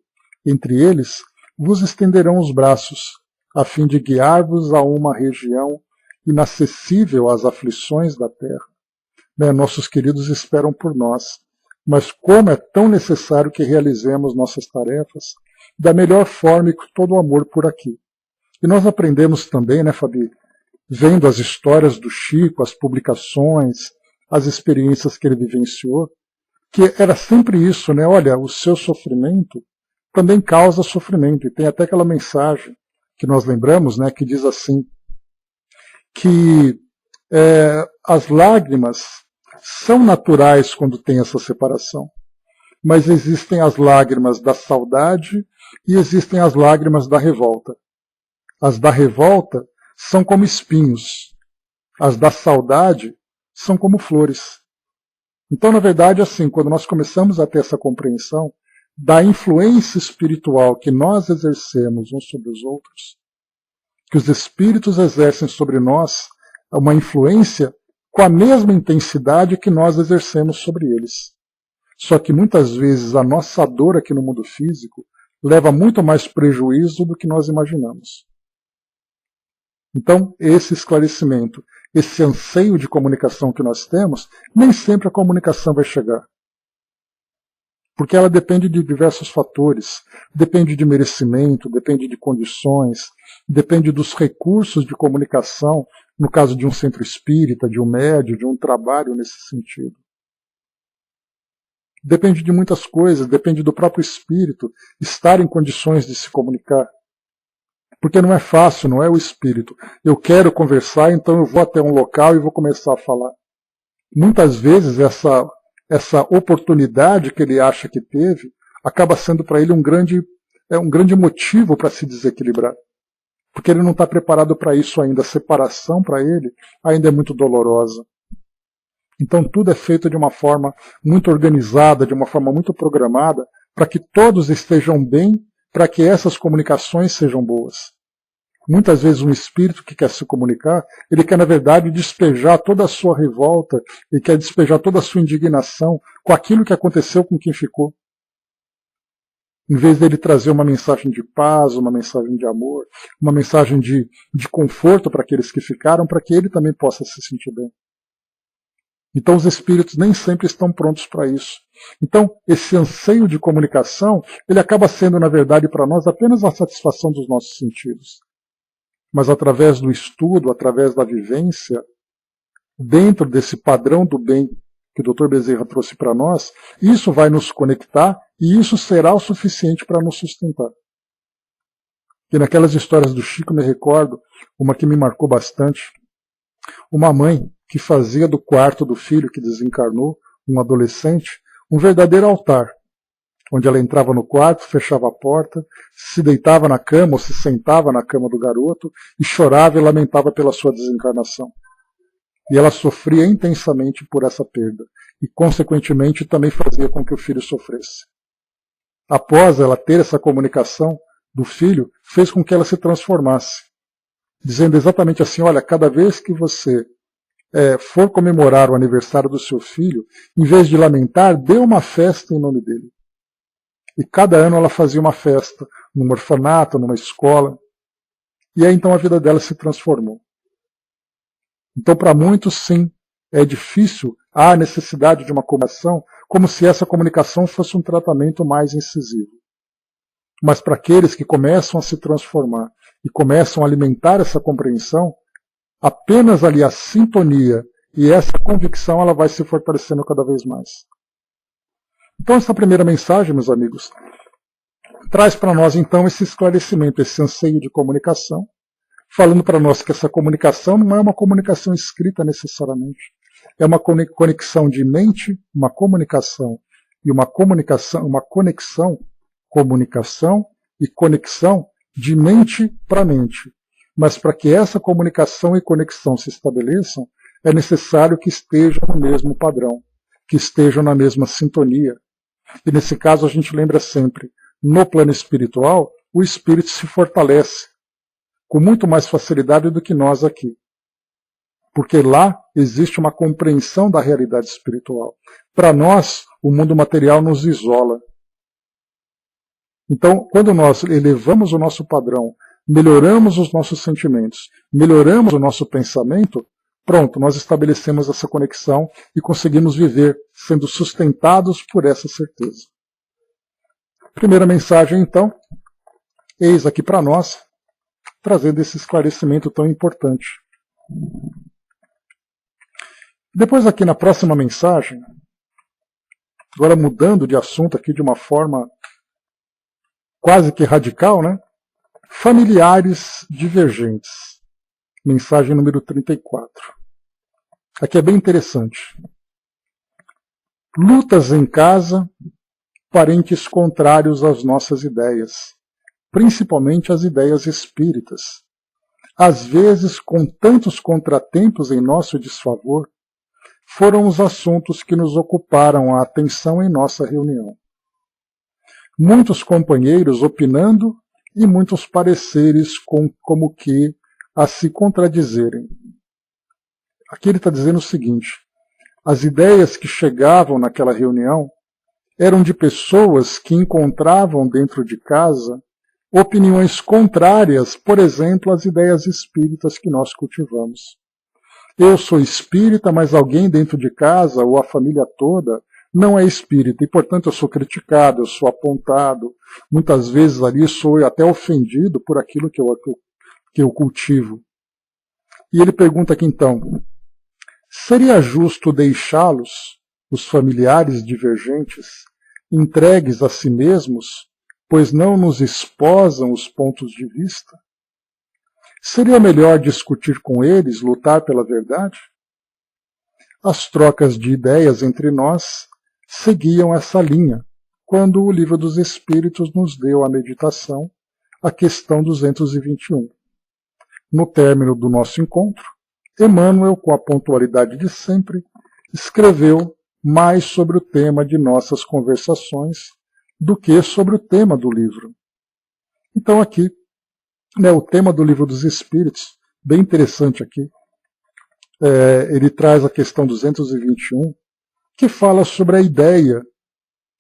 entre eles, vos estenderão os braços, a fim de guiar-vos a uma região inacessível às aflições da terra. Nossos queridos esperam por nós, mas como é tão necessário que realizemos nossas tarefas, da melhor forma e com todo o amor por aqui. E nós aprendemos também, né, Fabi, vendo as histórias do Chico, as publicações, as experiências que ele vivenciou, que era sempre isso, né? Olha, o seu sofrimento também causa sofrimento. E tem até aquela mensagem que nós lembramos, né, que diz assim, que as lágrimas são naturais quando tem essa separação, mas existem as lágrimas da saudade e existem as lágrimas da revolta. As da revolta são como espinhos, as da saudade são como flores. Então, na verdade, assim, quando nós começamos a ter essa compreensão da influência espiritual que nós exercemos uns sobre os outros, que os espíritos exercem sobre nós uma influência com a mesma intensidade que nós exercemos sobre eles. Só que muitas vezes a nossa dor aqui no mundo físico leva muito mais prejuízo do que nós imaginamos. Então, esse esclarecimento, esse anseio de comunicação que nós temos, nem sempre a comunicação vai chegar. Porque ela depende de diversos fatores. Depende de merecimento, depende de condições, depende dos recursos de comunicação, no caso de um centro espírita, de um médium, de um trabalho nesse sentido. Depende de muitas coisas, depende do próprio espírito estar em condições de se comunicar. Porque não é fácil, não é o espírito. Eu quero conversar, então eu vou até um local e vou começar a falar. Muitas vezes essa oportunidade que ele acha que teve acaba sendo para ele um grande motivo para se desequilibrar. Porque ele não está preparado para isso ainda. A separação para ele ainda é muito dolorosa. Então tudo é feito de uma forma muito organizada, de uma forma muito programada, para que todos estejam bem, para que essas comunicações sejam boas. Muitas vezes um espírito que quer se comunicar, ele quer na verdade despejar toda a sua revolta, ele quer despejar toda a sua indignação com aquilo que aconteceu com quem ficou. Em vez dele trazer uma mensagem de paz, uma mensagem de amor, uma mensagem de conforto para aqueles que ficaram, para que ele também possa se sentir bem. Então os espíritos nem sempre estão prontos para isso. Então esse anseio de comunicação, ele acaba sendo na verdade para nós apenas a satisfação dos nossos sentidos. Mas através do estudo, através da vivência, dentro desse padrão do bem que o Dr. Bezerra trouxe para nós, isso vai nos conectar e isso será o suficiente para nos sustentar. E naquelas histórias do Chico, me recordo, uma que me marcou bastante, uma mãe que fazia do quarto do filho que desencarnou, um adolescente, um verdadeiro altar, onde ela entrava no quarto, fechava a porta, se deitava na cama ou se sentava na cama do garoto e chorava e lamentava pela sua desencarnação. E ela sofria intensamente por essa perda e, consequentemente, também fazia com que o filho sofresse. Após ela ter essa comunicação do filho, fez com que ela se transformasse, dizendo exatamente assim, olha, cada vez que você for comemorar o aniversário do seu filho, em vez de lamentar, dê uma festa em nome dele. E cada ano ela fazia uma festa, num orfanato, numa escola. E aí então a vida dela se transformou. Então para muitos sim, é difícil, há necessidade de uma comunicação, como se essa comunicação fosse um tratamento mais incisivo. Mas para aqueles que começam a se transformar e começam a alimentar essa compreensão, apenas ali a sintonia e essa convicção ela vai se fortalecendo cada vez mais. Então essa primeira mensagem, meus amigos, traz para nós então esse esclarecimento, esse anseio de comunicação, falando para nós que essa comunicação não é uma comunicação escrita necessariamente, é uma conexão de mente, uma comunicação e uma conexão e conexão de mente para mente. Mas para que essa comunicação e conexão se estabeleçam, é necessário que estejam no mesmo padrão, que estejam na mesma sintonia. E nesse caso a gente lembra sempre, no plano espiritual, o espírito se fortalece com muito mais facilidade do que nós aqui. Porque lá existe uma compreensão da realidade espiritual. Para nós, o mundo material nos isola. Então, quando nós elevamos o nosso padrão, melhoramos os nossos sentimentos, melhoramos o nosso pensamento, pronto, nós estabelecemos essa conexão e conseguimos viver sendo sustentados por essa certeza. Primeira mensagem, então, eis aqui para nós, trazendo esse esclarecimento tão importante. Depois aqui na próxima mensagem, agora mudando de assunto aqui de uma forma quase que radical, né? Familiares divergentes. Mensagem número 34. Aqui é bem interessante. Lutas em casa, parentes contrários às nossas ideias, principalmente as ideias espíritas. Às vezes, com tantos contratempos em nosso desfavor, foram os assuntos que nos ocuparam a atenção em nossa reunião. Muitos companheiros opinando e muitos pareceres como que a se contradizerem. Aqui ele está dizendo o seguinte: as ideias que chegavam naquela reunião eram de pessoas que encontravam dentro de casa opiniões contrárias, por exemplo, às ideias espíritas que nós cultivamos. Eu sou espírita, mas alguém dentro de casa, ou a família toda, não é espírita, e portanto eu sou criticado, eu sou apontado, muitas vezes ali sou até ofendido por aquilo que eu cultivo. E ele pergunta aqui então, seria justo deixá-los, os familiares divergentes, entregues a si mesmos, pois não nos esposam os pontos de vista? Seria melhor discutir com eles, lutar pela verdade? As trocas de ideias entre nós seguiam essa linha, quando o Livro dos Espíritos nos deu a meditação, a questão 221. No término do nosso encontro, Emmanuel, com a pontualidade de sempre, escreveu mais sobre o tema de nossas conversações do que sobre o tema do livro. Então aqui, o tema do Livro dos Espíritos, bem interessante aqui, ele traz a questão 221, que fala sobre a ideia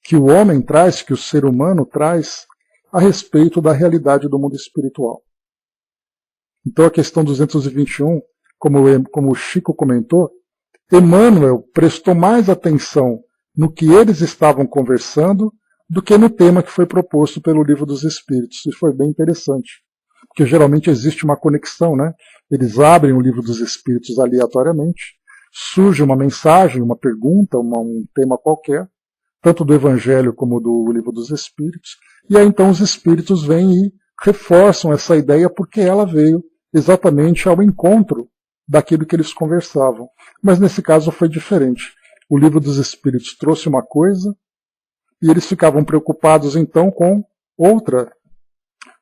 que o homem traz, que o ser humano traz, a respeito da realidade do mundo espiritual. Então a questão 221, como o Chico comentou, Emmanuel prestou mais atenção no que eles estavam conversando do que no tema que foi proposto pelo Livro dos Espíritos. Isso foi bem interessante, porque geralmente existe uma conexão, né? Eles abrem o Livro dos Espíritos aleatoriamente, surge uma mensagem, uma pergunta, um tema qualquer, tanto do Evangelho como do Livro dos Espíritos, e aí então os Espíritos vêm e reforçam essa ideia porque ela veio exatamente ao encontro daquilo que eles conversavam. Mas nesse caso foi diferente. O Livro dos Espíritos trouxe uma coisa e eles ficavam preocupados então com outra,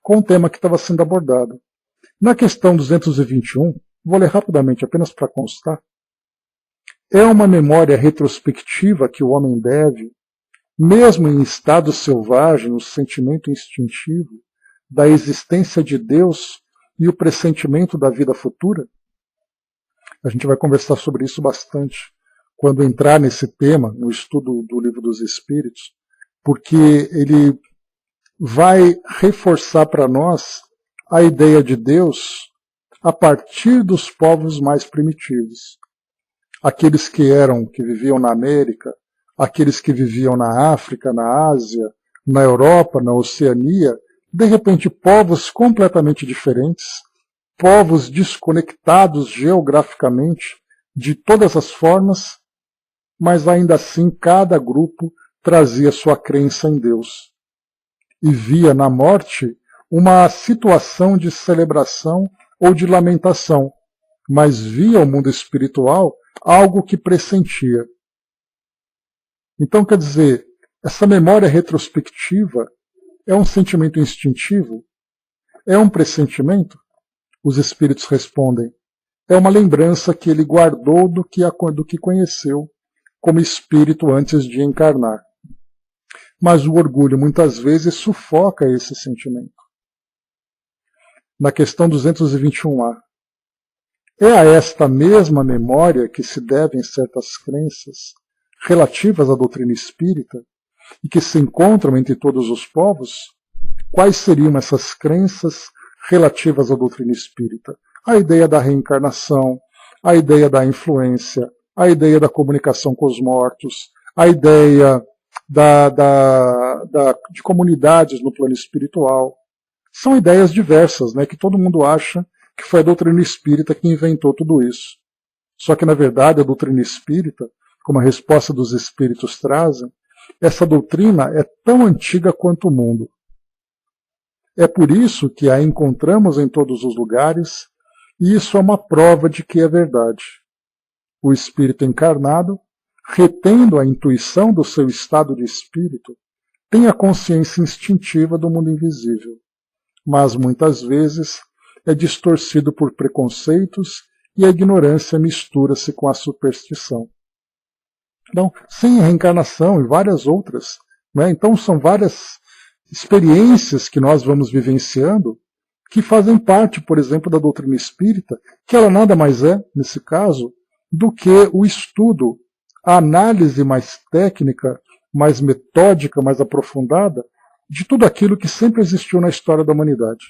com o tema que estava sendo abordado. Na questão 221, vou ler rapidamente apenas para constar, é uma memória retrospectiva que o homem deve, mesmo em estado selvagem, o sentimento instintivo da existência de Deus e o pressentimento da vida futura? A gente vai conversar sobre isso bastante quando entrar nesse tema, no estudo do Livro dos Espíritos, porque ele vai reforçar para nós a ideia de Deus a partir dos povos mais primitivos. Aqueles que viviam na América, aqueles que viviam na África, na Ásia, na Europa, na Oceania, de repente povos completamente diferentes, povos desconectados geograficamente de todas as formas, mas ainda assim cada grupo trazia sua crença em Deus. E via na morte uma situação de celebração ou de lamentação, mas via o mundo espiritual algo que pressentia. Então, quer dizer, essa memória retrospectiva é um sentimento instintivo? É um pressentimento? Os espíritos respondem, é uma lembrança que ele guardou do que conheceu como espírito antes de encarnar. Mas o orgulho muitas vezes sufoca esse sentimento. Na questão 221A, é a esta mesma memória que se devem certas crenças relativas à doutrina espírita e que se encontram entre todos os povos? Quais seriam essas crenças relativas à doutrina espírita? A ideia da reencarnação, a ideia da influência, a ideia da comunicação com os mortos, a ideia de comunidades no plano espiritual. são ideias diversas, né, que todo mundo acha que foi a doutrina espírita que inventou tudo isso. Só que, na verdade, a doutrina espírita, como a resposta dos espíritos trazem, essa doutrina é tão antiga quanto o mundo. É por isso que a encontramos em todos os lugares, e isso é uma prova de que é verdade. O espírito encarnado, retendo a intuição do seu estado de espírito, tem a consciência instintiva do mundo invisível, mas muitas vezes é distorcido por preconceitos e a ignorância mistura-se com a superstição. Então, sem a reencarnação e várias outras, né? Então são várias experiências que nós vamos vivenciando que fazem parte, por exemplo, da doutrina espírita, que ela nada mais é, nesse caso, do que o estudo, a análise mais técnica, mais metódica, mais aprofundada de tudo aquilo que sempre existiu na história da humanidade.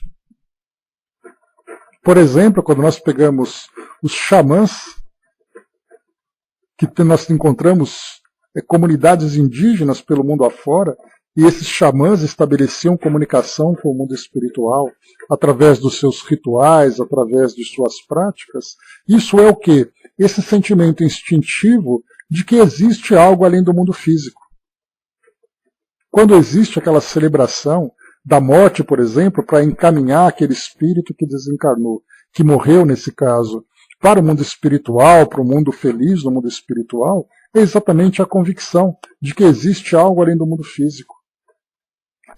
Por exemplo, quando nós pegamos os xamãs, que nós encontramos comunidades indígenas pelo mundo afora, e esses xamãs estabeleciam comunicação com o mundo espiritual através dos seus rituais, através de suas práticas. Isso é o quê? Esse sentimento instintivo de que existe algo além do mundo físico. Quando existe aquela celebração da morte, por exemplo, para encaminhar aquele espírito que desencarnou, que morreu nesse caso, para o mundo espiritual, para o mundo feliz do mundo espiritual, é exatamente a convicção de que existe algo além do mundo físico.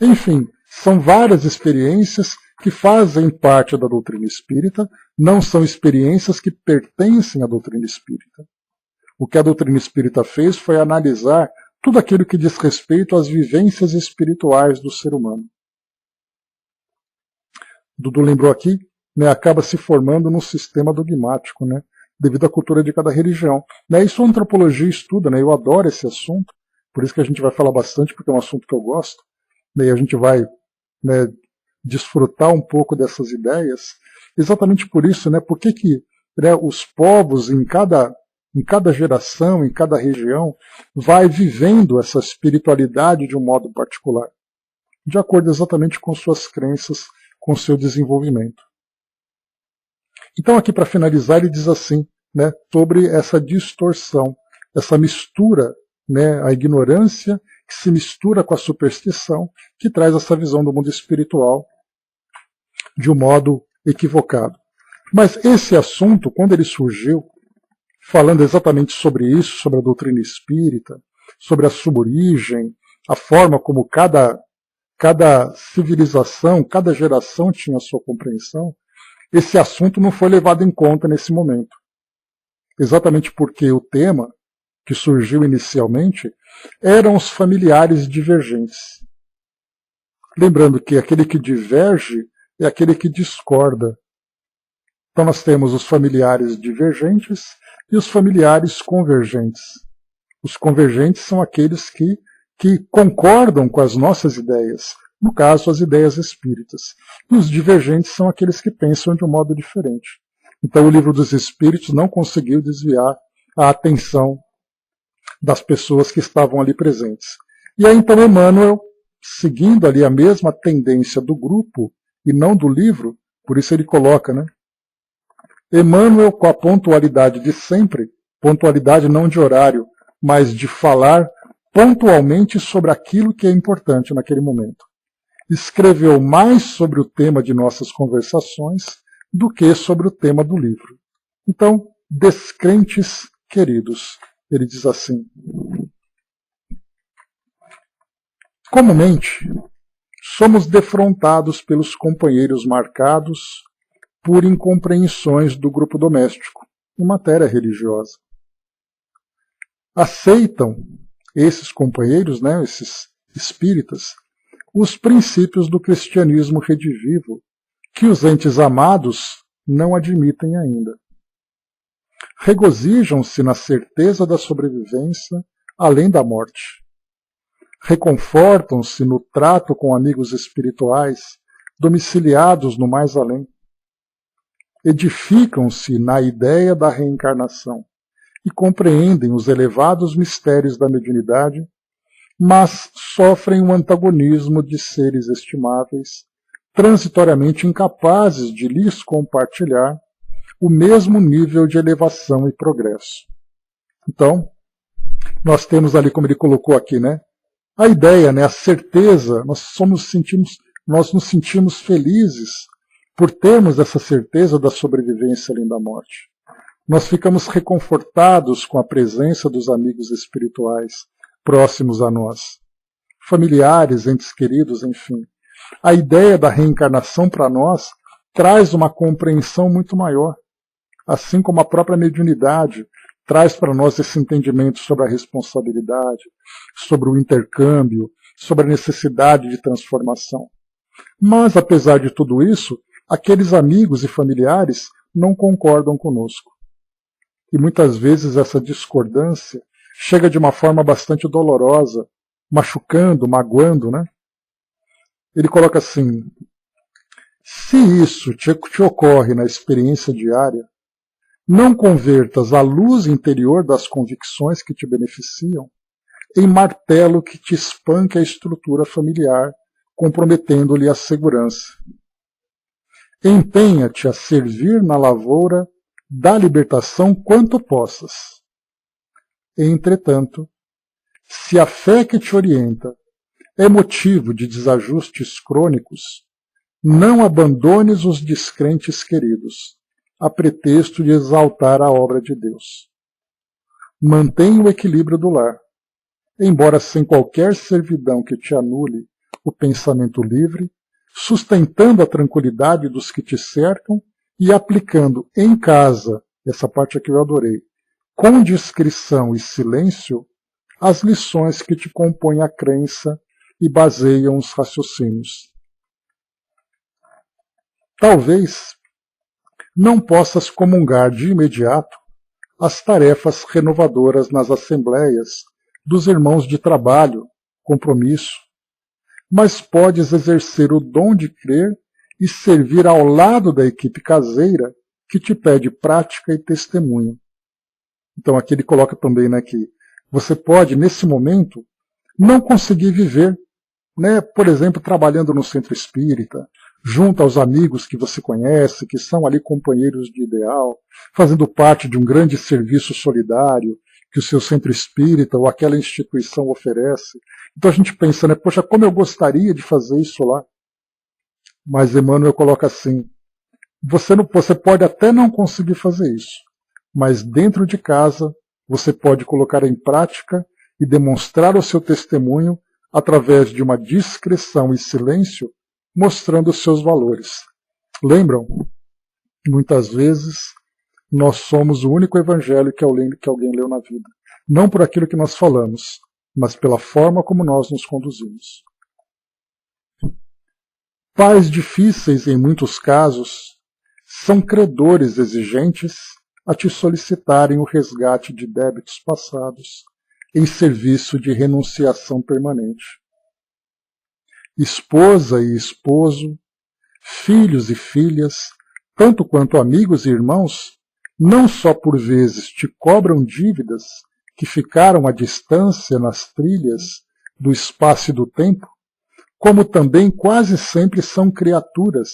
Enfim, são várias experiências que fazem parte da doutrina espírita, não são experiências que pertencem à doutrina espírita. O que a doutrina espírita fez foi analisar tudo aquilo que diz respeito às vivências espirituais do ser humano. Dudu lembrou aqui, né, acaba se formando num sistema dogmático, né, devido à cultura de cada religião. Né, isso a antropologia estuda, né, eu adoro esse assunto, por isso que a gente vai falar bastante, porque é um assunto que eu gosto, né, e a gente vai, né, desfrutar um pouco dessas ideias, exatamente por isso, né, porque que, né, os povos em cada geração, em cada região, vai vivendo essa espiritualidade de um modo particular, de acordo exatamente com suas crenças, com seu desenvolvimento. Então, aqui para finalizar, ele diz assim, né, sobre essa distorção, essa mistura, né, a ignorância que se mistura com a superstição, que traz essa visão do mundo espiritual de um modo equivocado. Mas esse assunto, quando ele surgiu, falando exatamente sobre isso, sobre a doutrina espírita, sobre a sua origem, a forma como cada civilização, cada geração tinha a sua compreensão, esse assunto não foi levado em conta nesse momento. Exatamente porque o tema que surgiu inicialmente eram os familiares divergentes. Lembrando que aquele que diverge é aquele que discorda. Então nós temos os familiares divergentes e os familiares convergentes. Os convergentes são aqueles que concordam com as nossas ideias, no caso, as ideias espíritas. E os divergentes são aqueles que pensam de um modo diferente. Então o Livro dos Espíritos não conseguiu desviar a atenção das pessoas que estavam ali presentes. E aí então Emmanuel, seguindo ali a mesma tendência do grupo e não do livro, por isso ele coloca, né? Emmanuel, com a pontualidade de sempre, pontualidade não de horário, mas de falar pontualmente sobre aquilo que é importante naquele momento. Escreveu mais sobre o tema de nossas conversações do que sobre o tema do livro. Então, descrentes queridos, ele diz assim: comumente, somos defrontados pelos companheiros marcados por incompreensões do grupo doméstico em matéria religiosa. Aceitam esses companheiros, né, esses espíritas, os princípios do cristianismo redivivo, que os entes amados não admitem ainda. Regozijam-se na certeza da sobrevivência além da morte. Reconfortam-se no trato com amigos espirituais, domiciliados no mais além. Edificam-se na ideia da reencarnação e compreendem os elevados mistérios da mediunidade, mas sofrem um antagonismo de seres estimáveis, transitoriamente incapazes de lhes compartilhar o mesmo nível de elevação e progresso. Então, nós temos ali, como ele colocou aqui, né, a ideia, né, a certeza, nós nos sentimos felizes por termos essa certeza da sobrevivência além da morte. Nós ficamos reconfortados com a presença dos amigos espirituais próximos a nós, familiares, entes queridos, enfim. A ideia da reencarnação para nós traz uma compreensão muito maior, assim como a própria mediunidade traz para nós esse entendimento sobre a responsabilidade, sobre o intercâmbio, sobre a necessidade de transformação. Mas, apesar de tudo isso, aqueles amigos e familiares não concordam conosco. E muitas vezes essa discordância chega de uma forma bastante dolorosa, machucando, magoando, né? Ele coloca assim: se isso te ocorre na experiência diária, não convertas a luz interior das convicções que te beneficiam em martelo que te espanque a estrutura familiar, comprometendo-lhe a segurança. Empenha-te a servir na lavoura da libertação quanto possas. Entretanto, se a fé que te orienta é motivo de desajustes crônicos, não abandones os descrentes queridos, a pretexto de exaltar a obra de Deus. Mantenha o equilíbrio do lar, embora sem qualquer servidão que te anule o pensamento livre, sustentando a tranquilidade dos que te cercam e aplicando em casa, essa parte aqui eu adorei, com discrição e silêncio, as lições que te compõem a crença e baseiam os raciocínios. Talvez não possas comungar de imediato as tarefas renovadoras nas assembleias dos irmãos de trabalho, compromisso, mas podes exercer o dom de crer e servir ao lado da equipe caseira que te pede prática e testemunho. Então aqui ele coloca também, né, que você pode, nesse momento, não conseguir viver, né, por exemplo, trabalhando no centro espírita, junto aos amigos que você conhece, que são ali companheiros de ideal, fazendo parte de um grande serviço solidário que o seu centro espírita ou aquela instituição oferece. Então a gente pensa, né, poxa, como eu gostaria de fazer isso lá. Mas Emmanuel coloca assim, você pode até não conseguir fazer isso, mas dentro de casa você pode colocar em prática e demonstrar o seu testemunho através de uma discrição e silêncio, mostrando os seus valores. Lembram? Muitas vezes nós somos o único evangelho que alguém leu na vida. Não por aquilo que nós falamos, mas pela forma como nós nos conduzimos. Pais difíceis, em muitos casos, são credores exigentes a te solicitarem o resgate de débitos passados em serviço de renunciação permanente. Esposa e esposo, filhos e filhas, tanto quanto amigos e irmãos, não só por vezes te cobram dívidas que ficaram à distância nas trilhas do espaço e do tempo, como também quase sempre são criaturas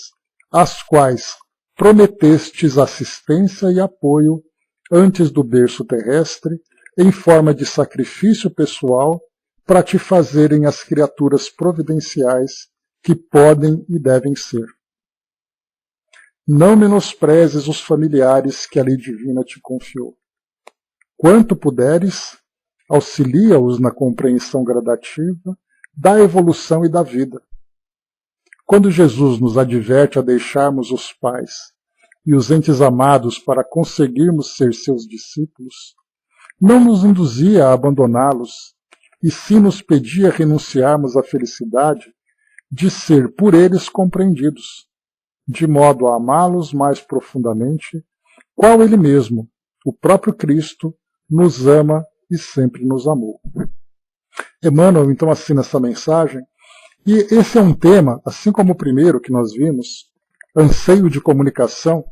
às quais prometestes assistência e apoio antes do berço terrestre, em forma de sacrifício pessoal, para te fazerem as criaturas providenciais que podem e devem ser. Não menosprezes os familiares que a lei divina te confiou. Quanto puderes, auxilia-os na compreensão gradativa da evolução e da vida. Quando Jesus nos adverte a deixarmos os pais e os entes amados para conseguirmos ser seus discípulos, não nos induzia a abandoná-los, e sim nos pedia renunciarmos à felicidade de ser por eles compreendidos, de modo a amá-los mais profundamente, qual ele mesmo, o próprio Cristo, nos ama e sempre nos amou. Emmanuel, então, assina essa mensagem, e esse é um tema, assim como o primeiro que nós vimos, anseio de comunicação,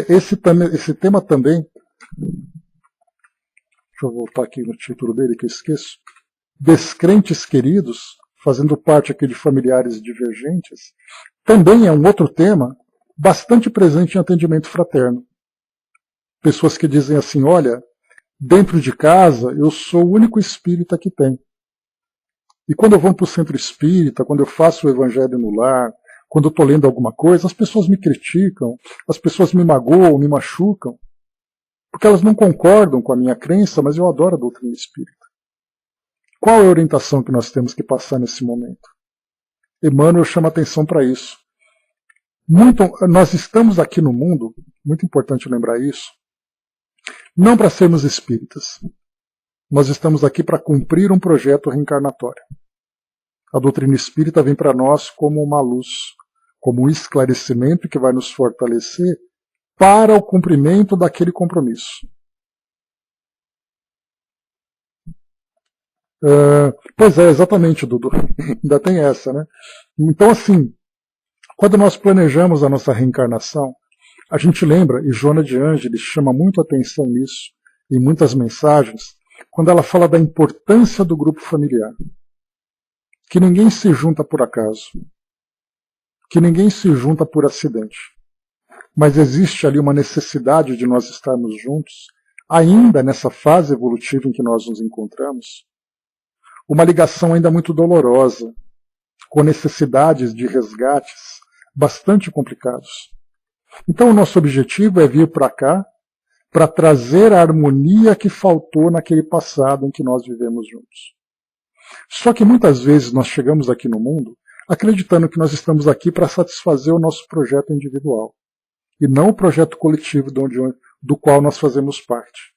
esse tema também, deixa eu voltar aqui no título dele que eu esqueço, Descrentes Queridos, fazendo parte aqui de familiares divergentes, também é um outro tema bastante presente em atendimento fraterno. Pessoas que dizem assim, olha, dentro de casa eu sou o único espírita que tem. E quando eu vou para o centro espírita, quando eu faço o evangelho no lar, quando eu estou lendo alguma coisa, as pessoas me criticam, as pessoas me magoam, me machucam, porque elas não concordam com a minha crença, mas eu adoro a doutrina espírita. Qual é a orientação que nós temos que passar nesse momento? Emmanuel chama atenção para isso. Nós estamos aqui no mundo, muito importante lembrar isso, não para sermos espíritas. Nós estamos aqui para cumprir um projeto reencarnatório. A doutrina espírita vem para nós como uma luz, como um esclarecimento que vai nos fortalecer para o cumprimento daquele compromisso. Pois é, exatamente, Dudu. Ainda tem essa, né? Então, assim, quando nós planejamos a nossa reencarnação, a gente lembra, e Joana de Ângeles chama muito atenção nisso, em muitas mensagens, quando ela fala da importância do grupo familiar. Que ninguém se junta por acaso. Que ninguém se junta por acidente. Mas existe ali uma necessidade de nós estarmos juntos, ainda nessa fase evolutiva em que nós nos encontramos, uma ligação ainda muito dolorosa, com necessidades de resgates bastante complicados. Então o nosso objetivo é vir para cá para trazer a harmonia que faltou naquele passado em que nós vivemos juntos. Só que muitas vezes nós chegamos aqui no mundo acreditando que nós estamos aqui para satisfazer o nosso projeto individual e não o projeto coletivo do qual nós fazemos parte.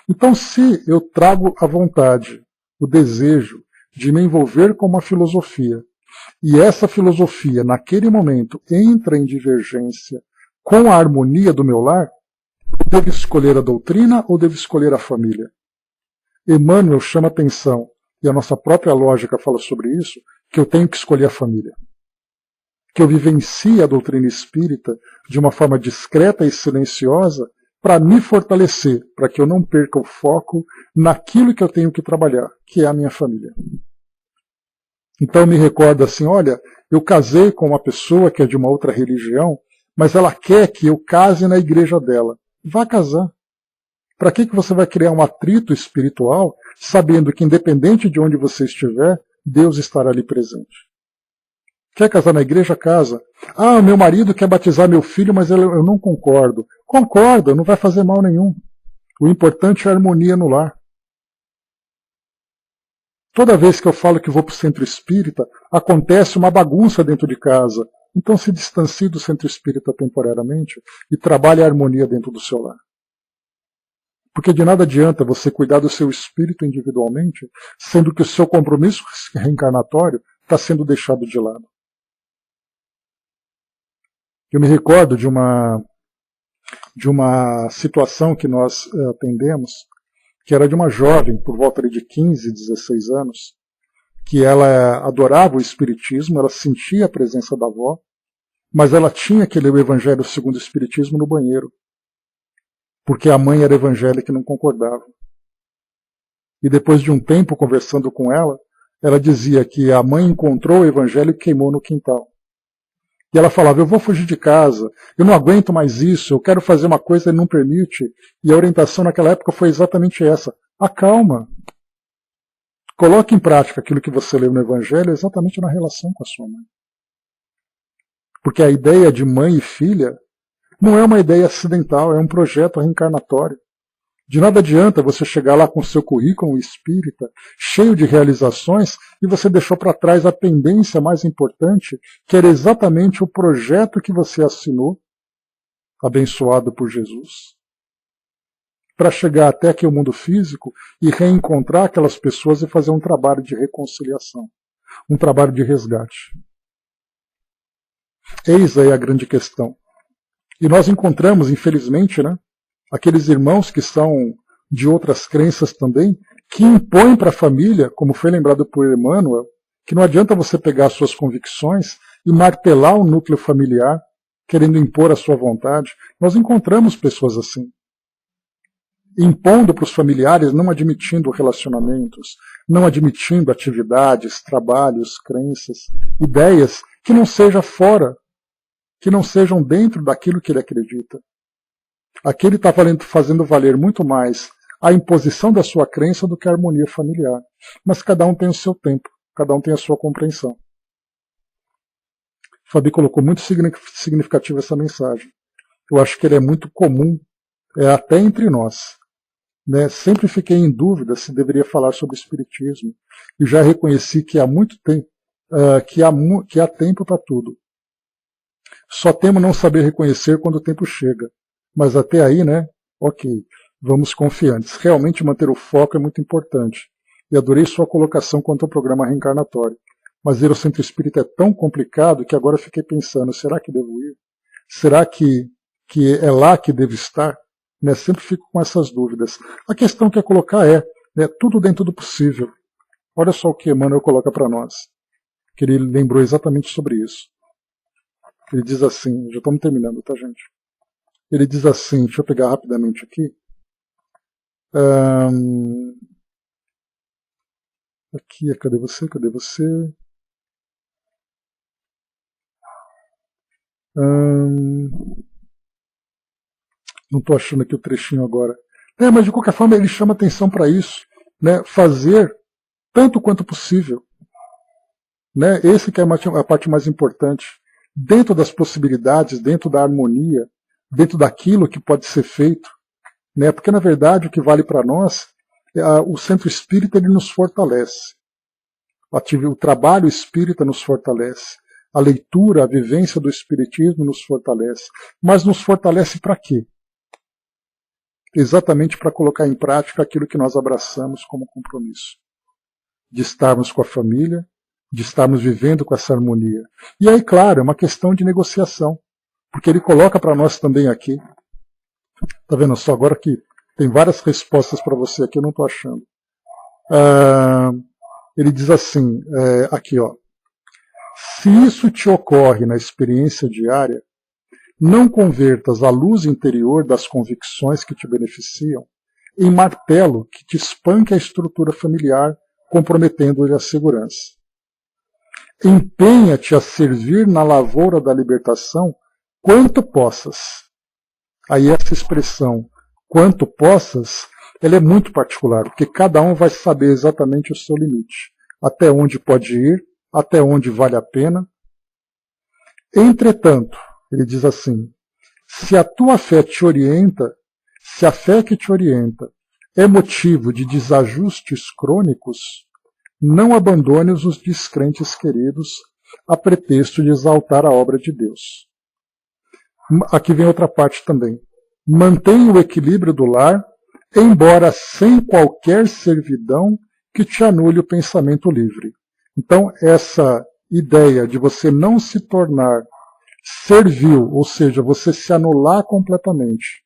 Então, se eu trago a vontade, o desejo de me envolver com uma filosofia, e essa filosofia, naquele momento, entra em divergência com a harmonia do meu lar, devo escolher a doutrina ou devo escolher a família? Emmanuel chama atenção, e a nossa própria lógica fala sobre isso, que eu tenho que escolher a família. Que eu vivencie a doutrina espírita de uma forma discreta e silenciosa para me fortalecer, para que eu não perca o foco naquilo que eu tenho que trabalhar, que é a minha família. Então eu me recordo assim, olha, eu casei com uma pessoa que é de uma outra religião, mas ela quer que eu case na igreja dela. Vá casar. Para que você vai criar um atrito espiritual, sabendo que independente de onde você estiver, Deus estará ali presente? Quer casar na igreja? Casa. Ah, meu marido quer batizar meu filho, mas eu não concordo. Concorda, não vai fazer mal nenhum. O importante é a harmonia no lar. Toda vez que eu falo que vou para o centro espírita, acontece uma bagunça dentro de casa. Então se distancie do centro espírita temporariamente e trabalhe a harmonia dentro do seu lar. Porque de nada adianta você cuidar do seu espírito individualmente, sendo que o seu compromisso reencarnatório está sendo deixado de lado. Eu me recordo de uma situação que nós atendemos, que era de uma jovem, por volta de 15, 16 anos, que ela adorava o espiritismo, ela sentia a presença da avó, mas ela tinha que ler o Evangelho segundo o Espiritismo no banheiro, porque a mãe era evangélica e não concordava. E depois de um tempo conversando com ela, ela dizia que a mãe encontrou o Evangelho e queimou no quintal. E ela falava, eu vou fugir de casa, eu não aguento mais isso, eu quero fazer uma coisa e não permite. E a orientação naquela época foi exatamente essa. Acalma. Coloque em prática aquilo que você leu no Evangelho exatamente na relação com a sua mãe. Porque a ideia de mãe e filha não é uma ideia acidental, é um projeto reencarnatório. De nada adianta você chegar lá com seu currículo espírita, cheio de realizações, e você deixou para trás a pendência mais importante, que era exatamente o projeto que você assinou, abençoado por Jesus, para chegar até aqui ao mundo físico e reencontrar aquelas pessoas e fazer um trabalho de reconciliação, um trabalho de resgate. Eis aí a grande questão. E nós encontramos, infelizmente, né, aqueles irmãos que são de outras crenças também, que impõem para a família, como foi lembrado por Emmanuel, que não adianta você pegar as suas convicções e martelar o núcleo familiar, querendo impor a sua vontade. Nós encontramos pessoas assim. impondo para os familiares, não admitindo relacionamentos, não admitindo atividades, trabalhos, crenças, ideias que não sejam fora, que não sejam dentro daquilo que ele acredita. Aqui ele está fazendo valer muito mais a imposição da sua crença do que a harmonia familiar. Mas cada um tem o seu tempo, cada um tem a sua compreensão. Fabi colocou muito significativa essa mensagem. Eu acho que ele é muito comum, até entre nós. Né? Sempre fiquei em dúvida se deveria falar sobre espiritismo. E já reconheci que há muito tempo, que há tempo para tudo. Só temo não saber reconhecer quando o tempo chega. Mas até aí, né? Ok, vamos confiantes. Realmente manter o foco é muito importante. E adorei sua colocação quanto ao programa reencarnatório. Mas ir ao centro espírita é tão complicado que agora fiquei pensando, será que devo ir? Será que é lá que devo estar? Né? Sempre fico com essas dúvidas. A questão que é colocar né, tudo dentro do possível. Olha só o que Emmanuel coloca para nós. Que ele lembrou exatamente sobre isso. Ele diz assim, já estamos terminando, tá, gente? Ele diz assim, deixa eu pegar rapidamente aqui. Aqui, cadê você? Cadê você? Não estou achando aqui o trechinho agora. Mas de qualquer forma ele chama atenção para isso. Né? Fazer tanto quanto possível. Né? Esse que é a parte mais importante. Dentro das possibilidades, dentro da harmonia, dentro daquilo que pode ser feito. Né? Porque na verdade o que vale para nós, o centro espírita ele nos fortalece. O trabalho espírita nos fortalece. A leitura, a vivência do espiritismo nos fortalece. Mas nos fortalece para quê? Exatamente para colocar em prática aquilo que nós abraçamos como compromisso. De estarmos com a família, de estarmos vivendo com essa harmonia. E aí, claro, é uma questão de negociação. Porque ele coloca para nós também aqui. Está vendo só agora que tem várias respostas para você aqui, eu não estou achando. Ele diz assim, aqui, ó. Se isso te ocorre na experiência diária, não convertas a luz interior das convicções que te beneficiam em martelo que te espanque a estrutura familiar, comprometendo-lhe a segurança. Empenha-te a servir na lavoura da libertação quanto possas. Aí essa expressão, quanto possas, ela é muito particular, porque cada um vai saber exatamente o seu limite, até onde pode ir, até onde vale a pena. Entretanto, ele diz assim, se a tua fé te orienta, se a fé que te orienta é motivo de desajustes crônicos, não abandones os descrentes queridos a pretexto de exaltar a obra de Deus. Aqui vem outra parte também. Mantenha o equilíbrio do lar, embora sem qualquer servidão que te anule o pensamento livre. Então, essa ideia de você não se tornar servil, ou seja, você se anular completamente,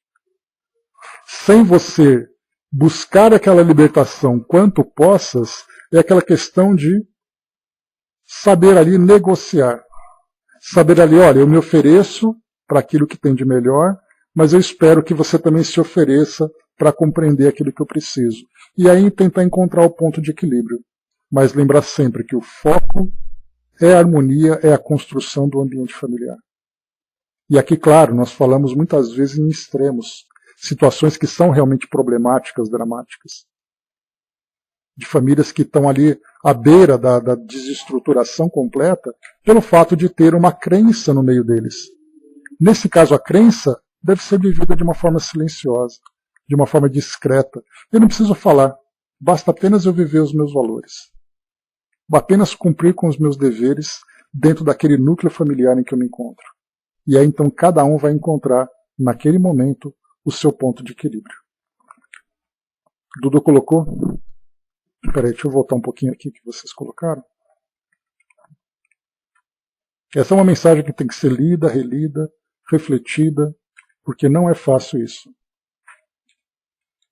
sem você buscar aquela libertação quanto possas, é aquela questão de saber ali negociar. Saber ali, olha, eu me ofereço para aquilo que tem de melhor, mas eu espero que você também se ofereça para compreender aquilo que eu preciso. E aí tentar encontrar o ponto de equilíbrio. Mas lembrar sempre que o foco é a harmonia, é a construção do ambiente familiar. E aqui, claro, nós falamos muitas vezes em extremos, situações que são realmente problemáticas, dramáticas. De famílias que estão ali à beira da desestruturação completa pelo fato de ter uma crença no meio deles. Nesse caso, a crença deve ser vivida de uma forma silenciosa, de uma forma discreta. Eu não preciso falar, basta apenas eu viver os meus valores. Apenas cumprir com os meus deveres dentro daquele núcleo familiar em que eu me encontro. E aí então cada um vai encontrar, naquele momento, o seu ponto de equilíbrio. Dudu colocou? Peraí, deixa eu voltar um pouquinho aqui que vocês colocaram. Essa é uma mensagem que tem que ser lida, relida, refletida, porque não é fácil isso.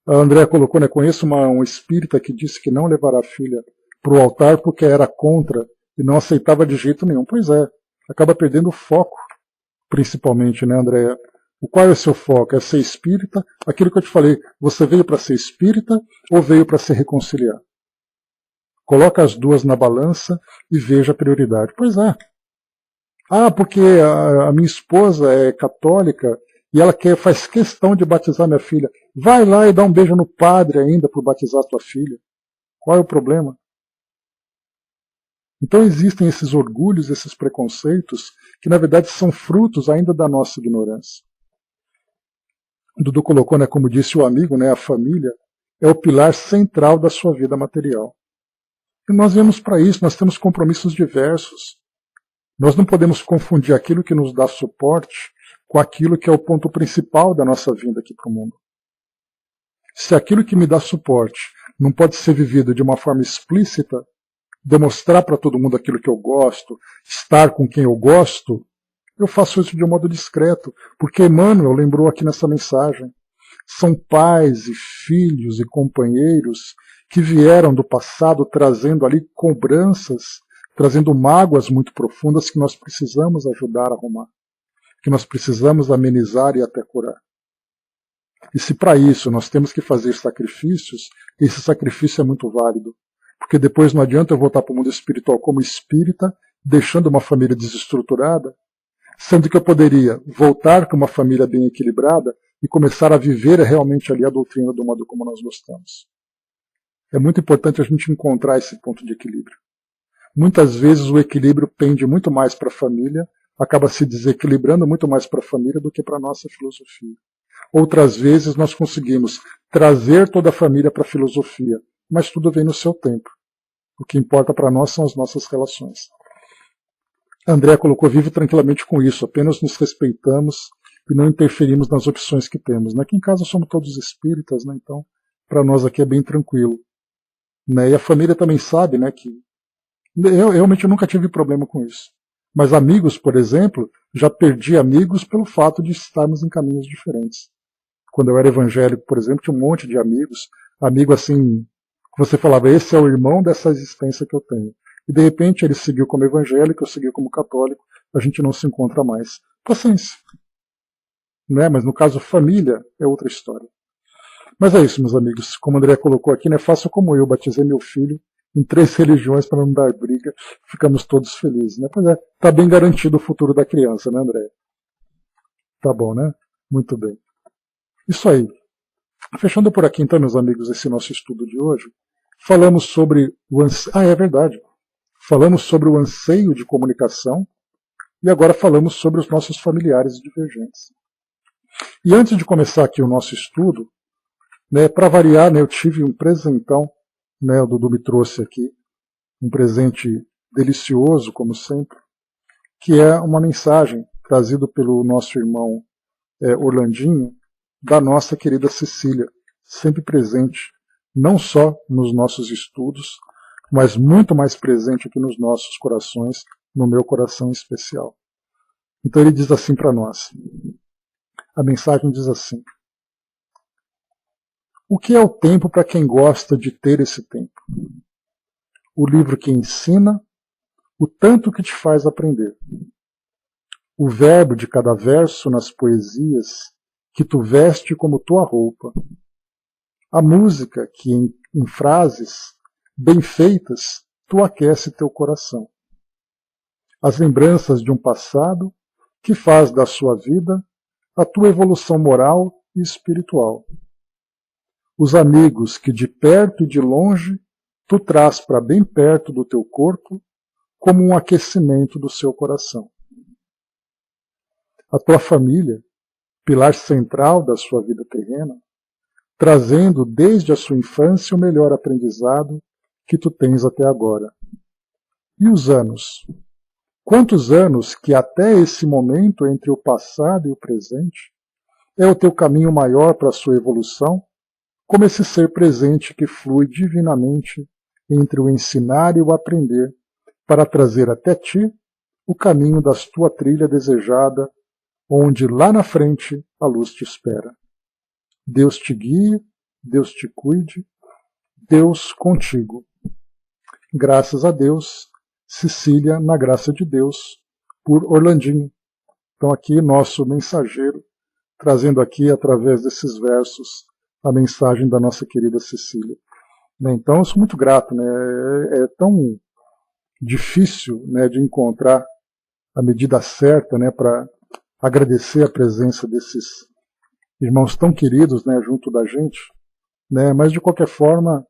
A Andréa colocou, né, conheço um espírita que disse que não levará a filha para o altar porque era contra e não aceitava de jeito nenhum. Pois é, acaba perdendo o foco, principalmente, né, Andréa? Qual é o seu foco? É ser espírita? Aquilo que eu te falei, você veio para ser espírita ou veio para se reconciliar? Coloca as duas na balança e veja a prioridade. Pois é. Ah, porque a minha esposa é católica e ela faz questão de batizar minha filha. Vai lá e dá um beijo no padre ainda por batizar tua filha. Qual é o problema? Então existem esses orgulhos, esses preconceitos, que na verdade são frutos ainda da nossa ignorância. O Dudu colocou, né, como disse o amigo, né, a família é o pilar central da sua vida material. E nós vemos para isso, nós temos compromissos diversos. Nós não podemos confundir aquilo que nos dá suporte com aquilo que é o ponto principal da nossa vinda aqui para o mundo. Se aquilo que me dá suporte não pode ser vivido de uma forma explícita, demonstrar para todo mundo aquilo que eu gosto, estar com quem eu gosto, eu faço isso de um modo discreto, porque Emmanuel lembrou aqui nessa mensagem, são pais e filhos e companheiros que vieram do passado trazendo ali cobranças, trazendo mágoas muito profundas que nós precisamos ajudar a arrumar, que nós precisamos amenizar e até curar. E se para isso nós temos que fazer sacrifícios, esse sacrifício é muito válido, porque depois não adianta eu voltar para o mundo espiritual como espírita, deixando uma família desestruturada, sendo que eu poderia voltar com uma família bem equilibrada e começar a viver realmente ali a doutrina do modo como nós gostamos. É muito importante a gente encontrar esse ponto de equilíbrio. Muitas vezes o equilíbrio pende muito mais para a família, acaba se desequilibrando muito mais para a família do que para a nossa filosofia. Outras vezes nós conseguimos trazer toda a família para a filosofia, mas tudo vem no seu tempo. O que importa para nós são as nossas relações. André colocou: vive tranquilamente com isso, apenas nos respeitamos e não interferimos nas opções que temos. Aqui em casa somos todos espíritas, né? Então para nós aqui é bem tranquilo. Né? E a família também sabe, né, que eu realmente nunca tive problema com isso. Mas amigos, por exemplo, já perdi amigos pelo fato de estarmos em caminhos diferentes. Quando eu era evangélico, por exemplo, tinha um monte de amigos, amigo assim, você falava, esse é o irmão dessa existência que eu tenho. E de repente ele seguiu como evangélico, eu segui como católico, a gente não se encontra mais. Paciência. Né? Mas no caso família é outra história. Mas é isso, meus amigos. Como o André colocou aqui, né? Faça como eu, batizei meu filho em 3 religiões para não dar briga, ficamos todos felizes. Né? Pois é, está bem garantido o futuro da criança, né, André? Tá bom, né? Muito bem. Isso aí. Fechando por aqui, então, meus amigos, esse nosso estudo de hoje, falamos sobre o anseio. É verdade. Falamos sobre o anseio de comunicação e agora falamos sobre os nossos familiares divergentes. E antes de começar aqui o nosso estudo, né, para variar, né, eu tive um presentão, né, o Dudu me trouxe aqui, um presente delicioso, como sempre, que é uma mensagem trazida pelo nosso irmão Orlandinho, da nossa querida Cecília, sempre presente, não só nos nossos estudos, mas muito mais presente aqui nos nossos corações, no meu coração em especial. Então ele diz assim para nós, a mensagem diz assim: o que é o tempo para quem gosta de ter esse tempo? O livro que ensina, o tanto que te faz aprender. O verbo de cada verso nas poesias que tu veste como tua roupa. A música que em frases bem feitas tu aquece teu coração. As lembranças de um passado que faz da sua vida a tua evolução moral e espiritual. Os amigos que de perto e de longe tu traz para bem perto do teu corpo como um aquecimento do seu coração. A tua família, pilar central da sua vida terrena, trazendo desde a sua infância o melhor aprendizado que tu tens até agora. E os anos? Quantos anos que até esse momento entre o passado e o presente é o teu caminho maior para a sua evolução, como esse ser presente que flui divinamente entre o ensinar e o aprender, para trazer até ti o caminho da tua trilha desejada, onde lá na frente a luz te espera. Deus te guie, Deus te cuide, Deus contigo. Graças a Deus, Cecília, na graça de Deus, por Orlandinho. Então aqui nosso mensageiro, trazendo aqui, através desses versos, a mensagem da nossa querida Cecília. Né? Então, eu sou muito grato. Né? É tão difícil, né, de encontrar a medida certa, né, para agradecer a presença desses irmãos tão queridos, né, junto da gente. Né? Mas, de qualquer forma,